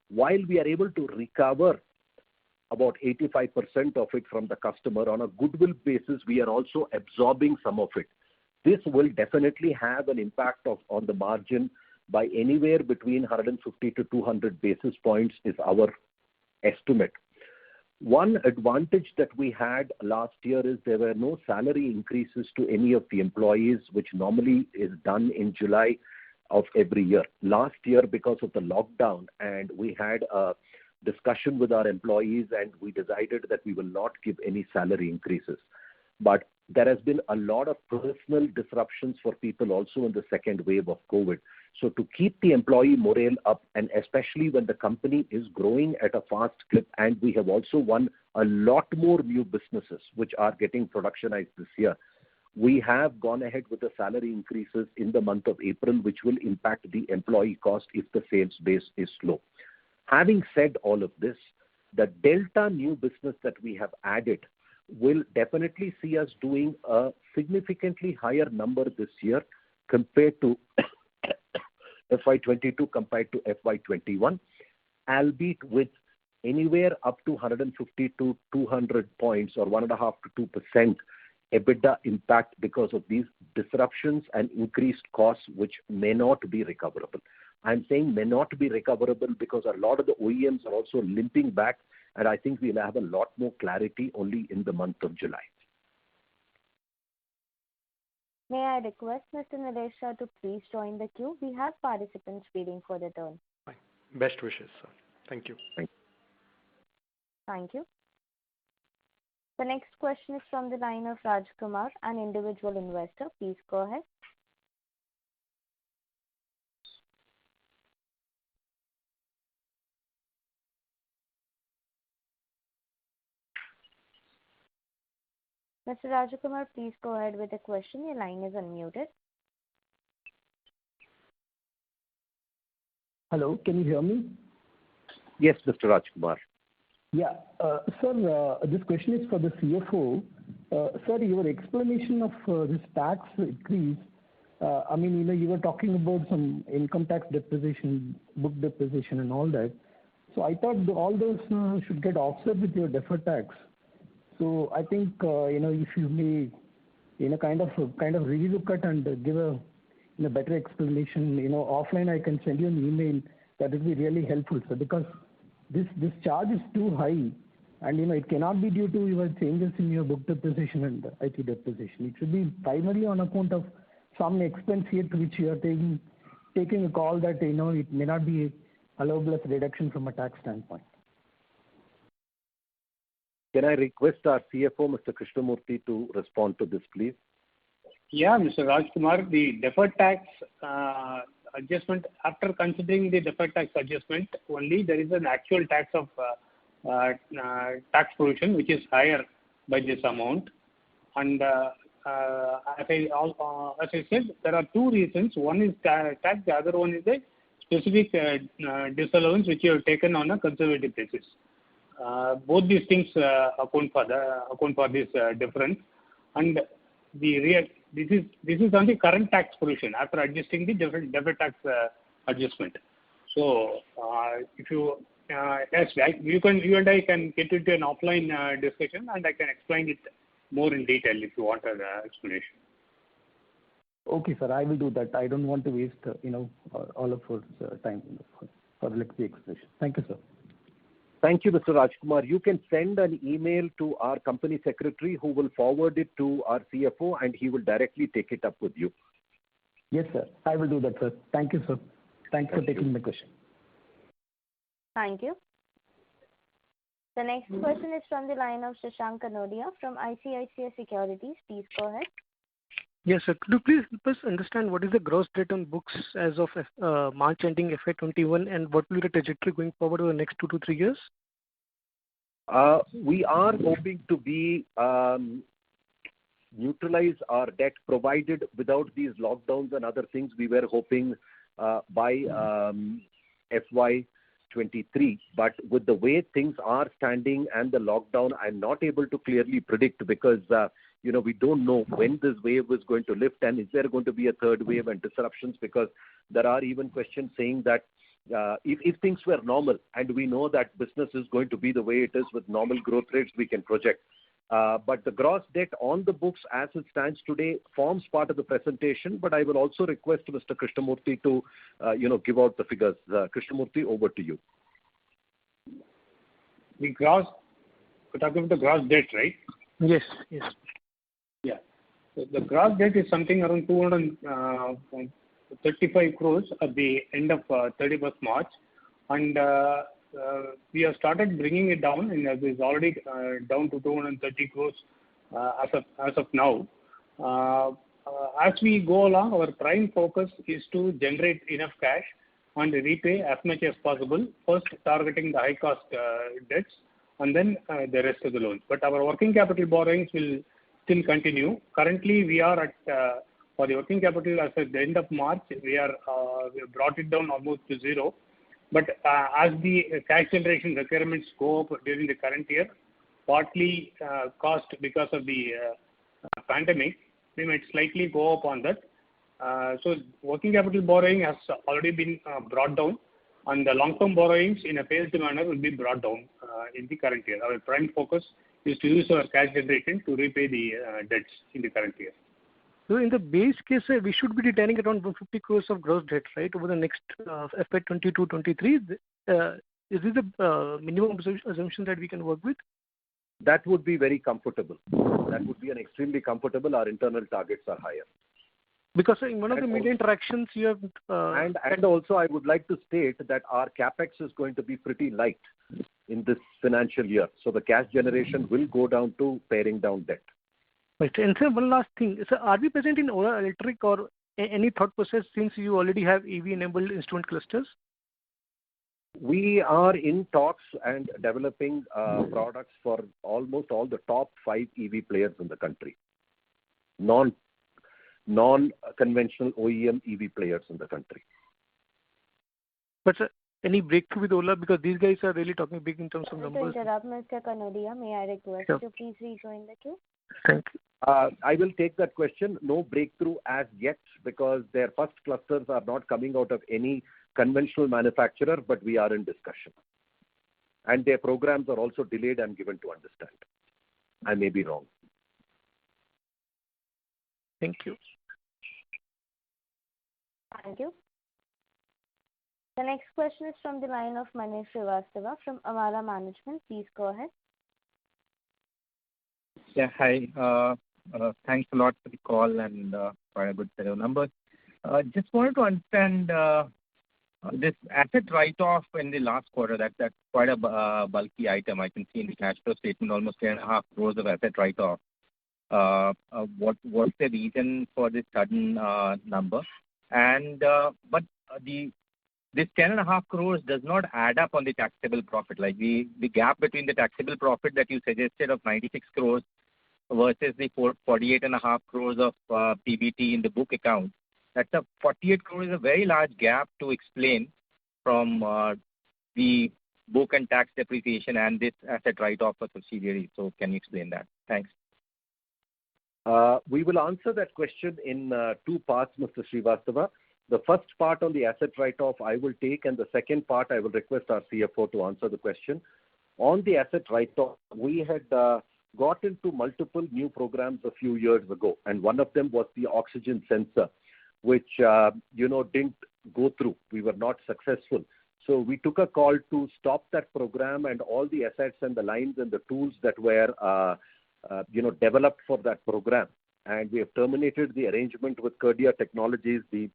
While we are able to recover about 85% of it from the customer on a goodwill basis, we are also absorbing some of it. This will definitely have an impact on the margin by anywhere between 150 to 200 basis points is our estimate. One advantage that we had last year is there were no salary increases to any of the employees, which normally is done in July of every year. Last year, because of the lockdown, and we had a discussion with our employees, and we decided that we will not give any salary increases. But there has been a lot of personal disruptions for people also in the second wave of COVID. So to keep the employee morale up, and especially when the company is growing at a fast clip, and we have also won a lot more new businesses which are getting productionized this year, we have gone ahead with the salary increases in the month of April, which will impact the employee cost if the sales base is slow. Having said all of this, the delta new business that we have added will definitely see us doing a significantly higher number this year compared to FY22 compared to FY21, albeit with anywhere up to 150 to 200 points or 1.5 to 2% EBITDA impact because of these disruptions and increased costs which may not be recoverable. I'm saying may not be recoverable because a lot of the OEMs are also limping back, and I think we'll have a lot more clarity only in the month of July. May I request Mr. Nilesh Shah to please join the queue? We have participants waiting for their turn. Best wishes, sir. Thank you. Thank you. The next question is from the line of Rajkumar, an individual investor. Please go ahead. Mr. Rajkumar, please go ahead with the question. Your line is unmuted. Hello, can you hear me? Yes, Mr. Rajkumar. Yeah. Sir, this question is for the CFO. Sir, your explanation of this tax increase, you were talking about some income tax depreciation, book depreciation and all that. So I thought all those should get offset with your deferred tax. So I think, if you may, kind of relook at and give a better explanation, offline I can send you an email. That would be really helpful, sir, because this charge is too high, and it cannot be due to your changes in your book depreciation and IT depreciation. It should be primarily on account of some expense here to which you are taking a call that it may not be allowable as a reduction from a tax standpoint. Can I request our CFO, Mr. Krishnamurthy, to respond to this, please? Yeah, Mr. Rajkumar, the deferred tax adjustment, after considering the deferred tax adjustment, only there is an actual tax of tax provision which is higher by this amount. And as I said, there are two reasons. One is tax, the other one is a specific disallowance which you have taken on a conservative basis. Both these things account for this difference, and this is on the current tax provision after adjusting the deferred tax adjustment. So if you you and I can get into an offline discussion, and I can explain it more in detail if you want an explanation. Okay, sir, I will do that. I don't want to waste all of our time for the lengthy explanation. Thank you, sir. Thank you, Mr. Rajkumar. You can send an email to our company secretary who will forward it to our CFO, and he will directly take it up with you. Yes, sir. I will do that, sir. Thank you, sir. Thanks for taking the question. Thank you. The next question is from the line of Shashank Kanodia from ICICI Securities. Please go ahead. Yes, sir. Could you please help us understand what is the gross debt on books as of March ending FY21, and what will be the trajectory going forward over the next 2 to 3 years? We are hoping to be neutralize our debt, provided without these lockdowns and other things. We were hoping by FY23, but with the way things are standing and the lockdown, I'm not able to clearly predict, because we don't know when this wave is going to lift, and is there going to be a third wave and disruptions, because there are even questions saying that if things were normal, and we know that business is going to be the way it is with normal growth rates, we can project. But the gross debt on the books as it stands today forms part of the presentation, but I will also request Mr. Krishnamurthy to give out the figures. Krishnamurthy, over to you. We're talking about the gross debt, right? Yes. Yeah. So the gross debt is something around 235 crores at the end of 31st March, and we have started bringing it down, and it is already down to 230 crores as of now. As we go along, our prime focus is to generate enough cash and repay as much as possible, first targeting the high-cost debts and then the rest of the loans. But our working capital borrowings will still continue. Currently, we are at, for the working capital as at the end of March, we have brought it down almost to zero. But as the cash generation requirements go up during the current year, partly cost because of the pandemic, we might slightly go up on that. So working capital borrowing has already been brought down, and the long-term borrowings in a phased manner will be brought down in the current year. Our prime focus is to use our cash generation to repay the debts in the current year. So in the base case, we should be retaining around 150 crores of gross debt, right, over the next FY22-23. Is this the minimum assumption that we can work with? That would be very comfortable. That would be an extremely comfortable. Our internal targets are higher. Because in one of the media interactions you have... And also I would like to state that our capex is going to be pretty light in this financial year. So the cash generation will go down to paring down debt. Right. And sir, one last thing. Sir, are we present in Ola Electric or any thought process since you already have EV-enabled instrument clusters? We are in talks and developing products for almost all the top 5 EV players in the country. Non-conventional OEM EV players in the country. But sir, any breakthrough with Ola? Because these guys are really talking big in terms of numbers. To interrupt, Mr. Kanodia, may I request you please rejoin the queue? Thank you. I will take that question. No breakthrough as yet, because their first clusters are not coming out of any conventional manufacturer, but we are in discussion. And their programs are also delayed, I'm given to understand. I may be wrong. Thank you. Thank you. The next question is from the line of Manish Srivastava from Amara Management. Please go ahead. Yeah, hi. Thanks a lot for the call and quite a good set of numbers. Just wanted to understand this asset write-off in the last quarter. That's quite a bulky item. I can see in the cash flow statement almost 10.5 crores of asset write-off. What's the reason for this sudden number? And but this 10.5 crores does not add up on the taxable profit. Like the gap between the taxable profit that you suggested of 96 crores versus the 48.5 crores of PBT in the book account. That's a 48 crores is a very large gap to explain from the book and tax depreciation and this asset write-off for subsidiary. So can you explain that? Thanks. We will answer that question in 2 parts, Mr. Srivastava. The first part on the asset write-off I will take, and the second part I will request our CFO to answer the question. On the asset write-off, we had got into multiple new programs a few years ago, and one of them was the oxygen sensor, which didn't go through. We were not successful. So we took a call to stop that program, and all the assets and the lines and the tools that were developed for that program. And we have terminated the arrangement with Kurdia Technologies, the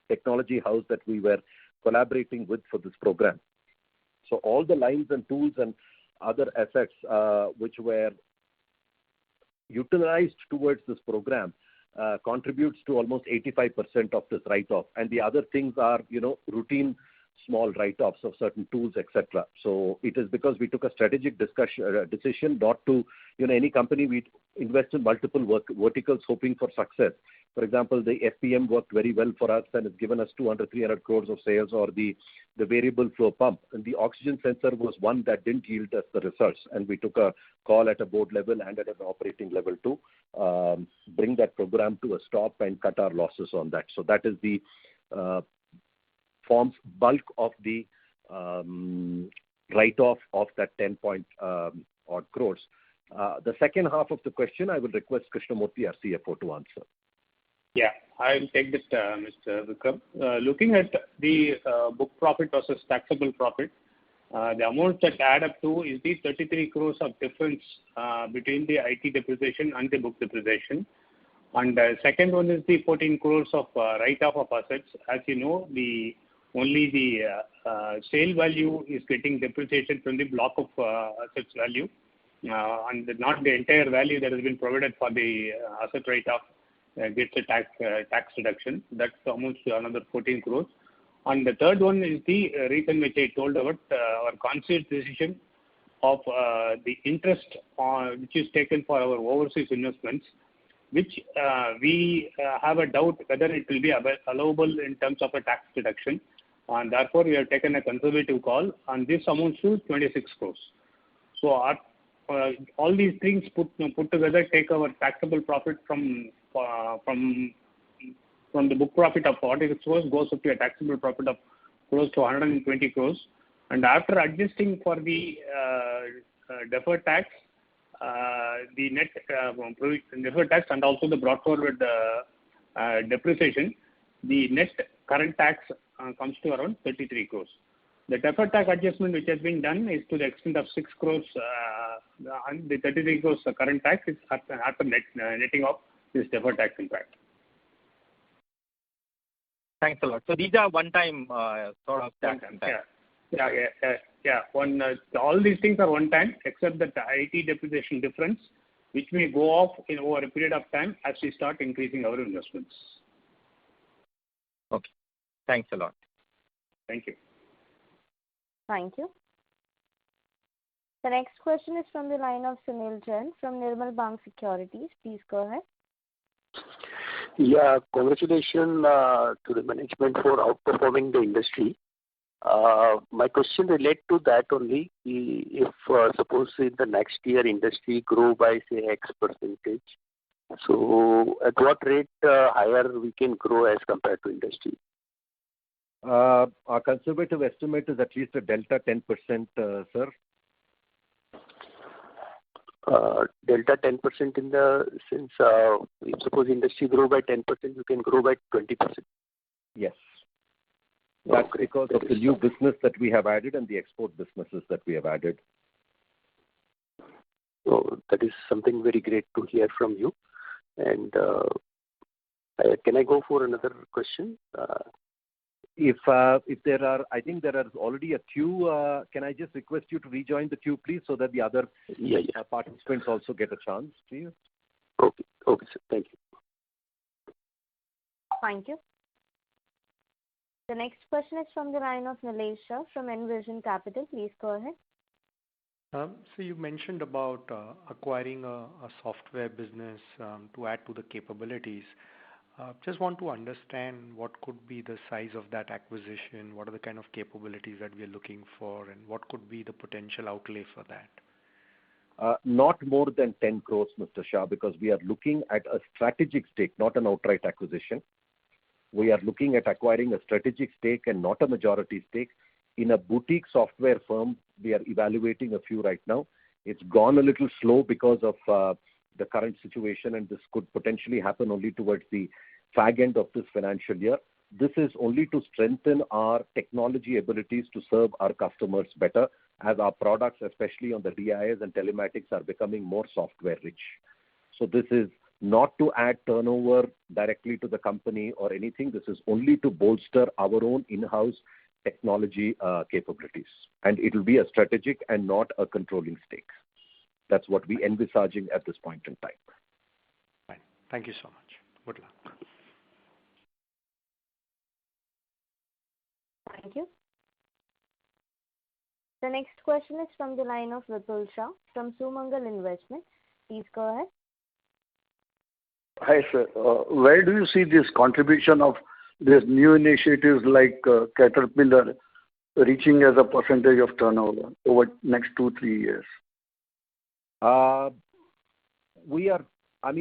technology house that we were collaborating with for this program. So all the lines and tools and other assets which were utilized towards this program contributes to almost 85% of this write-off. And the other things are, routine small write-offs of certain tools, etc. So it is because we took a strategic decision not to, any company, we invest in multiple verticals hoping for success. For example, the FPM worked very well for us and it's given us 200-300 crores of sales, or the variable flow pump. And the oxygen sensor was one that didn't yield us the results. And we took a call at a board level and at an operating level to bring that program to a stop and cut our losses on that. So that is the forms bulk of the write-off of that 10 odd crores. The second half of the question, I will request Krishnamurthy, our CFO, to answer. Yeah, I'll take this, Mr. Vikram. Looking at the book profit versus taxable profit, the amount that add up to is the 33 crores of difference between the IT depreciation and the book depreciation. And the second one is the 14 crores of write-off of assets. As you know, only the sale value is getting depreciated from the block of assets value, and not the entire value that has been provided for the asset write-off gets a tax reduction. That amounts to another 14 crores. And the third one is the reason which I told about our conscious decision of the interest which is taken for our overseas investments, which we have a doubt whether it will be allowable in terms of a tax deduction. And therefore, we have taken a conservative call, and this amounts to 26 crores. So all these things put together take our taxable profit from the book profit of 46 crores goes up to a taxable profit of close to 120 crores. And after adjusting for the deferred tax, the net deferred tax and also the brought forward depreciation, the net current tax comes to around 33 crores. The deferred tax adjustment which has been done is to the extent of 6 crores, and the 33 crores current tax is after netting off this deferred tax impact. Thanks a lot. So these are one-time sort of tax impact. Yeah. All these things are one time, except the IT depreciation difference, which may go off over a period of time as we start increasing our investments. Okay. Thanks a lot. Thank you. Thank you. The next question is from the line of Sunil Jain from Nirmal Bang Securities. Please go ahead. Yeah, congratulations to the management for outperforming the industry. My question relates to that only. If suppose in the next year industry grow by say X percentage, so at what rate higher we can grow as compared to industry? Our conservative estimate is at least a delta 10%, sir. Delta 10% in the sense, if suppose industry grow by 10%, you can grow by 20%. Yes. That's because of the new business that we have added and the export businesses that we have added. So that is something very great to hear from you. And can I go for another question? If there are, I think there are already a queue. Can I just request you to rejoin the queue, please, so that the other participants also get a chance, please? Okay, sir. Thank you. Thank you. The next question is from the line of Nilesh Shah from Envision Capital. Please go ahead. So you mentioned about acquiring a software business to add to the capabilities. Just want to understand what could be the size of that acquisition, what are the kind of capabilities that we are looking for, and what could be the potential outlay for that? Not more than 10 crores, Mr. Shah, because we are looking at a strategic stake, not an outright acquisition. We are looking at acquiring a strategic stake and not a majority stake in a boutique software firm. We are evaluating a few right now. It's gone a little slow because of the current situation, and this could potentially happen only towards the fag end of this financial year. This is only to strengthen our technology abilities to serve our customers better, as our products, especially on the DIS and telematics, are becoming more software rich. So this is not to add turnover directly to the company or anything. This is only to bolster our own in-house technology capabilities. And it will be a strategic and not a controlling stake. That's what we envisaging at this point in time. Fine. Thank you so much. Good luck. Thank you. The next question is from the line of Vipul Shah from Sumangal Investments. Please go ahead. Hi, sir. Where do you see this contribution of these new initiatives like Caterpillar reaching as a percentage of turnover over next 2-3 years?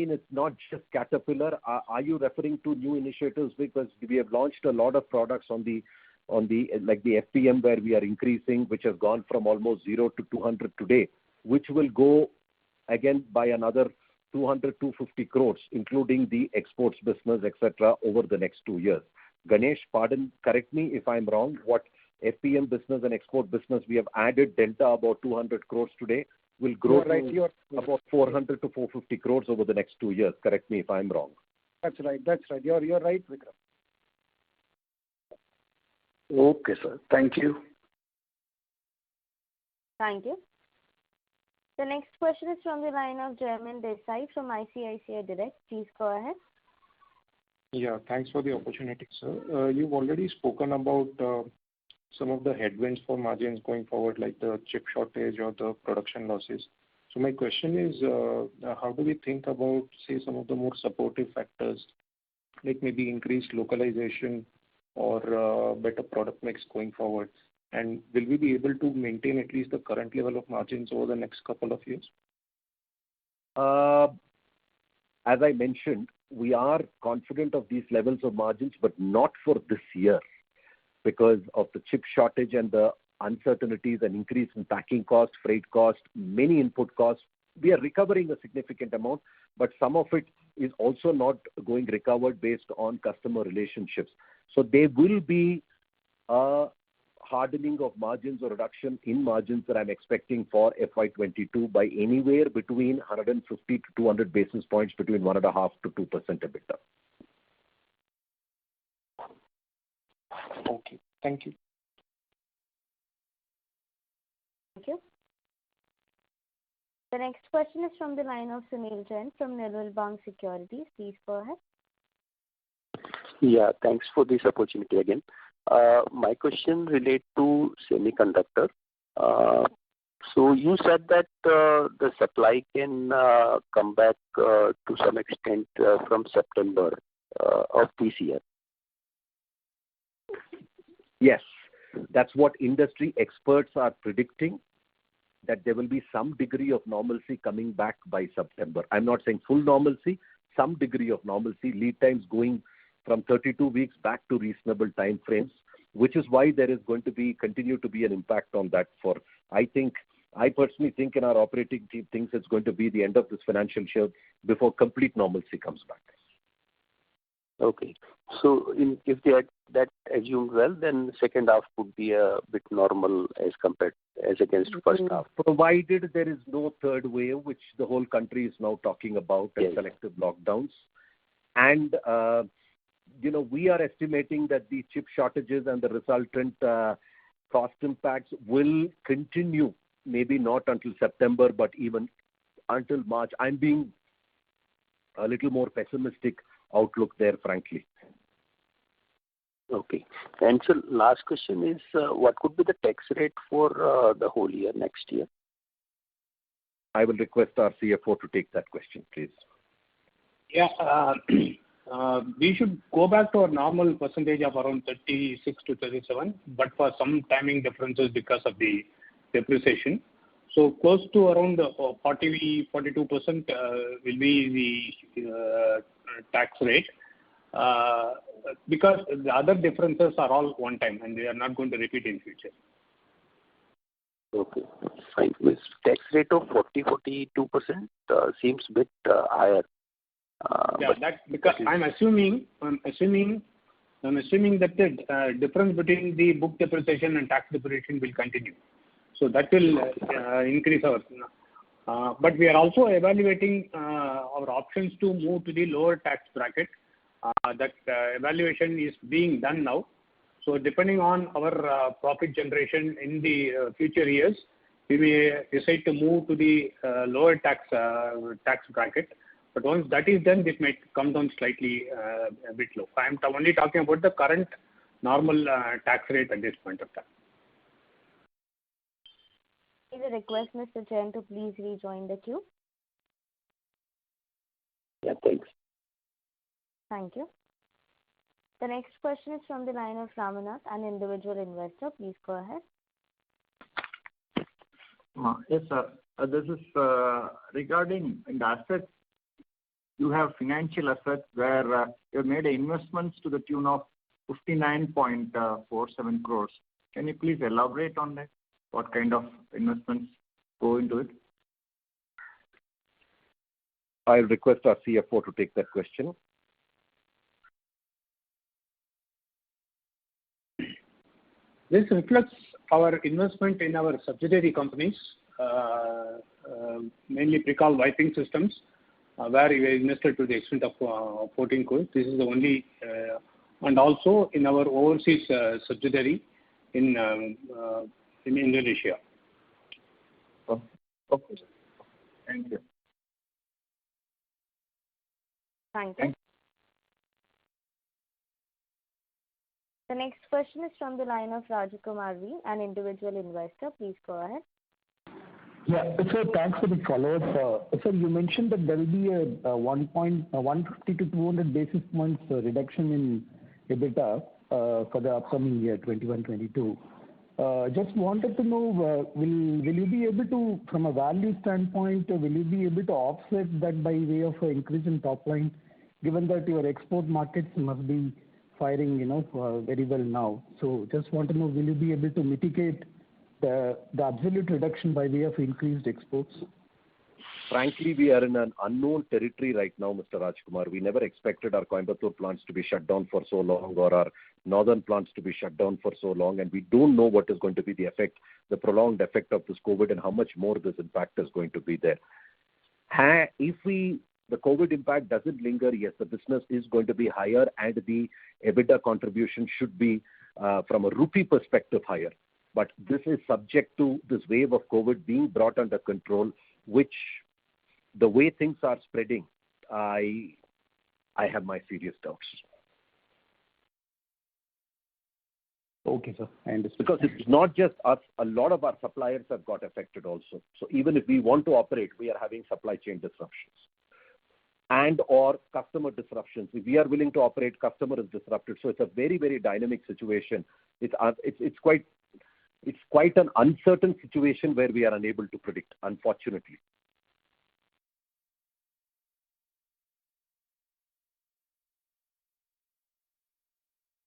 It's not just Caterpillar. Are you referring to new initiatives? Because we have launched a lot of products on the like the FPM, where we are increasing, which has gone from almost 0 to 200 today, which will go again by another 250 crores, including the exports business, etc., over the next 2 years. Ganesh, correct me if I'm wrong. What FPM business and export business we have added delta about 200 crores today will grow to about 400 to 450 crores over the next 2 years. Correct me if I'm wrong. That's right. You're right, Vikram. Okay, sir. Thank you. Thank you. The next question is from the line of Jaymin Desai from ICICI Direct. Please go ahead. Yeah, thanks for the opportunity, sir. You've already spoken about some of the headwinds for margins going forward, like the chip shortage or the production losses. So my question is, how do we think about, say, some of the more supportive factors, like maybe increased localization or better product mix going forward? And will we be able to maintain at least the current level of margins over the next couple of years? As I mentioned, we are confident of these levels of margins, but not for this year because of the chip shortage and the uncertainties and increase in packing cost, freight cost, many input costs. We are recovering a significant amount, but some of it is also not going recovered based on customer relationships. So there will be a hardening of margins or reduction in margins that I'm expecting for FY22 by anywhere between 150 to 200 basis points, between 1.5% to 2% EBITDA. Okay. Thank you. Thank you. The next question is from the line of Sunil Jain from Nirmal Bang Securities. Please go ahead. Yeah, thanks for this opportunity again. My question relates to semiconductor. So you said that the supply can come back to some extent from September of this year. Yes, that's what industry experts are predicting, that there will be some degree of normalcy coming back by September. I'm not saying full normalcy, some degree of normalcy, lead times going from 32 weeks back to reasonable time frames, which is why there is going to continue to be an impact on that. I personally think in our operating team thinks it's going to be the end of this financial year before complete normalcy comes back. Okay. So if that assumed well, then second half would be a bit normal as against first half. Provided there is no third wave, which the whole country is now talking about, and selective lockdowns. And, we are estimating that the chip shortages and the resultant cost impacts will continue, maybe not until September, but even until March. I'm being a little more pessimistic outlook there, frankly. Okay. And so last question is, what could be the tax rate for the whole year next year? I will request our CFO to take that question, please. Yeah. We should go back to our normal percentage of around 36 to 37, but for some timing differences because of the depreciation. So close to around 42% will be the tax rate because the other differences are all one time and they are not going to repeat in future. Okay, fine. With tax rate of 42% seems a bit higher. That's because I'm assuming that the difference between the book depreciation and tax depreciation will continue. So that will increase our But we are also evaluating our options to move to the lower tax bracket. That evaluation is being done now. So depending on our profit generation in the future years, we may decide to move to the lower tax bracket. But once that is done, this might come down slightly a bit low. I am only talking about the current normal tax rate at this point of time. I request Mr. Jain to please rejoin the queue. Yeah, thanks. Thank you. The next question is from the line of Ramanath, an individual investor. Please go ahead. Yes, sir. This is regarding the assets. You have financial assets where you have made investments to the tune of 59.47 crores. Can you please elaborate on that? What kind of investments go into it? I'll request our CFO to take that question. This reflects our investment in our subsidiary companies, mainly Pricol Wiping Systems, where we invested to the extent of 14 crores. This is the only, and also in our overseas subsidiary in Indonesia. Okay. Thank you. Thank you. The next question is from the line of Rajakumar V, an individual investor. Please go ahead. Yeah. So thanks for the follow-up. Sir, you mentioned that there will be a 150 to 200 basis points reduction in EBITDA for the upcoming year, 21-22. Just wanted to know, will you be able to, from a value standpoint, will you be able to offset that by way of an increase in top line, given that your export markets must be firing, very well now? So just want to know, will you be able to mitigate the absolute reduction by way of increased exports? Frankly, we are in an unknown territory right now, Mr. Rajkumar. We never expected our Coimbatore plants to be shut down for so long, or our northern plants to be shut down for so long, and we don't know what is going to be the effect, the prolonged effect of this COVID, and how much more this impact is going to be there. If the COVID impact doesn't linger, yes, the business is going to be higher, and the EBITDA contribution should be, from a rupee perspective, higher. But this is subject to this wave of COVID being brought under control, which, the way things are spreading, I have my serious doubts. Okay, sir. I understand. Because it's not just us, a lot of our suppliers have got affected also. So even if we want to operate, we are having supply chain disruptions and or customer disruptions. If we are willing to operate, customer is disrupted. So it's a very, very dynamic situation. It's quite an uncertain situation where we are unable to predict, unfortunately.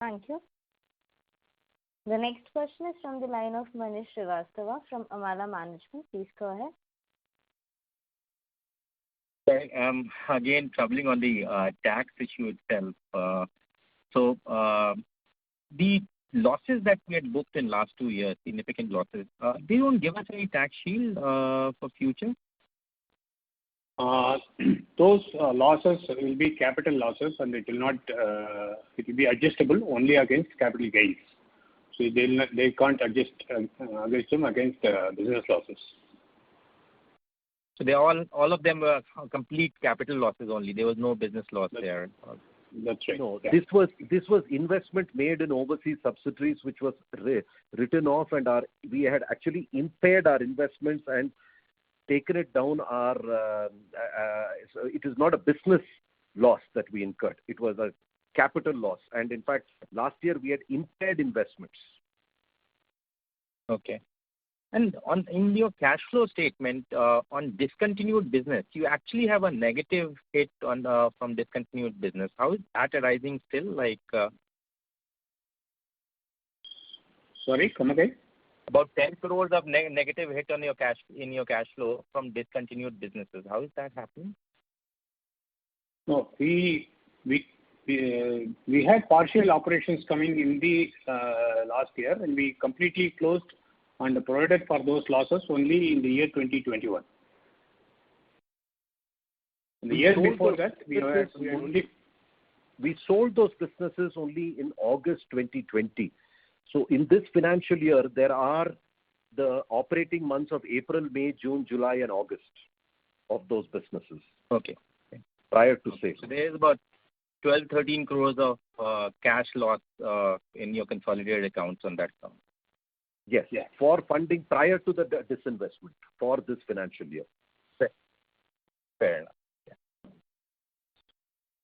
Thank you. The next question is from the line of Manish Srivastava from Amala Management. Please go ahead. Again, troubling on the tax issue itself. So the losses that we had booked in last 2 years, significant losses, they don't give us any tax shield for future? Those losses will be capital losses, and it will not. It will be adjustable only against capital gains. So they can't adjust against them against business losses. So they all of them were complete capital losses only. There was no business loss there. That's right. No, yeah. This was investment made in overseas subsidiaries, which was written off, and we had actually impaired our investments and taken it down. So it is not a business loss that we incurred. It was a capital loss, and in fact, last year we had impaired investments. Okay. And in your cash flow statement on discontinued business, you actually have a negative hit from discontinued business. How is that arising still? Sorry, come again. About 10 crores of negative hit on your cash flow from discontinued businesses. How is that happening? No, we had partial operations coming in the last year, and we completely closed and provided for those losses only in the year 2021. The year before that, we sold those businesses only in August 2020. So in this financial year, there are the operating months of April, May, June, July, and August of those businesses. Okay. Prior to sale. So there is about 12-13 crores of cash loss in your consolidated accounts on that count. Yes, for funding prior to the disinvestment for this financial year. Fair enough. Yeah.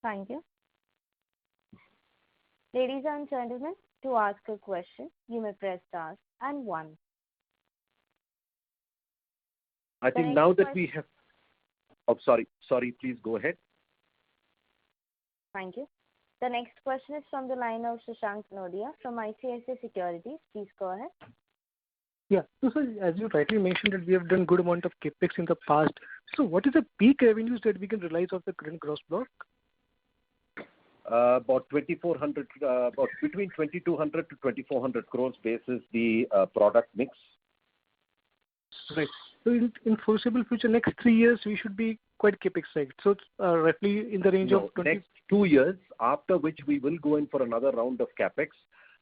Thank you. Ladies and gentlemen, to ask a question, you may press star and 1. I think now that we have... Oh, sorry, please go ahead. Thank you. The next question is from the line of Shashank Nodia from ICICI Securities. Please go ahead. Yeah. So, sir, as you rightly mentioned that we have done good amount of capex in the past. So, what is the peak revenues that we can realize of the current gross block? About 2,400, about between 2,200 to 2,400 crores basis the product mix. Right. So, in foreseeable future, next 3 years, we should be quite capex side. So, roughly in the range of 20. Next 2 years, after which we will go in for another round of capex.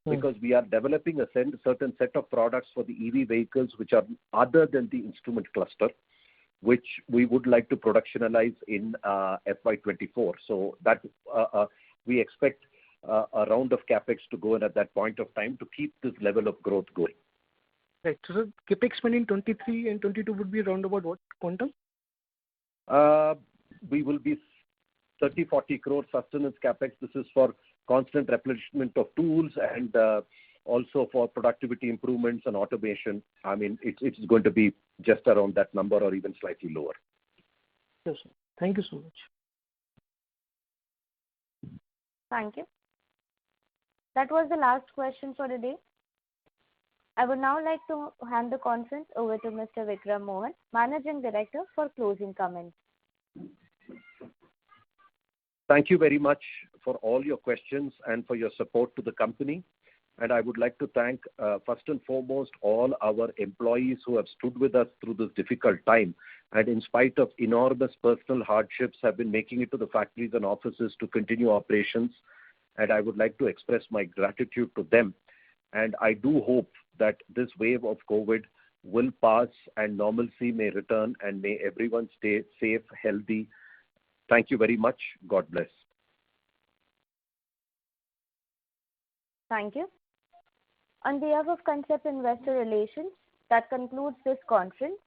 Because we are developing a certain set of products for the EV vehicles which are other than the instrument cluster, which we would like to productionalize in FY24. So that we expect a round of capex to go in at that point of time to keep this level of growth going. Right. So capex spend in 23 and 22 would be around about what quantum? We will be 30-40 crore sustenance capex. This is for constant replenishment of tools and also for productivity improvements and automation. I mean, it's going to be just around that number or even slightly lower. Yes, sir. Thank you so much. Thank you. That was the last question for the day. I would now like to hand the conference over to Mr. Vikram Mohan, Managing Director, for closing comments. Thank you very much for all your questions and for your support to the company. And I would like to thank, first and foremost, all our employees who have stood with us through this difficult time and in spite of enormous personal hardships have been making it to the factories and offices to continue operations. And I would like to express my gratitude to them. And I do hope that this wave of COVID will pass and normalcy may return and may everyone stay safe, healthy. Thank you very much. God bless. Thank you. On behalf of Concept Investor Relations, that concludes this conference.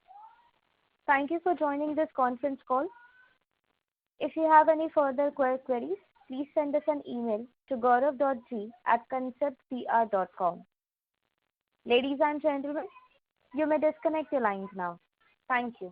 Thank you for joining this conference call. If you have any further queries, please send us an email to gaurav.g@conceptpr.com. Ladies and gentlemen, you may disconnect your lines now. Thank you.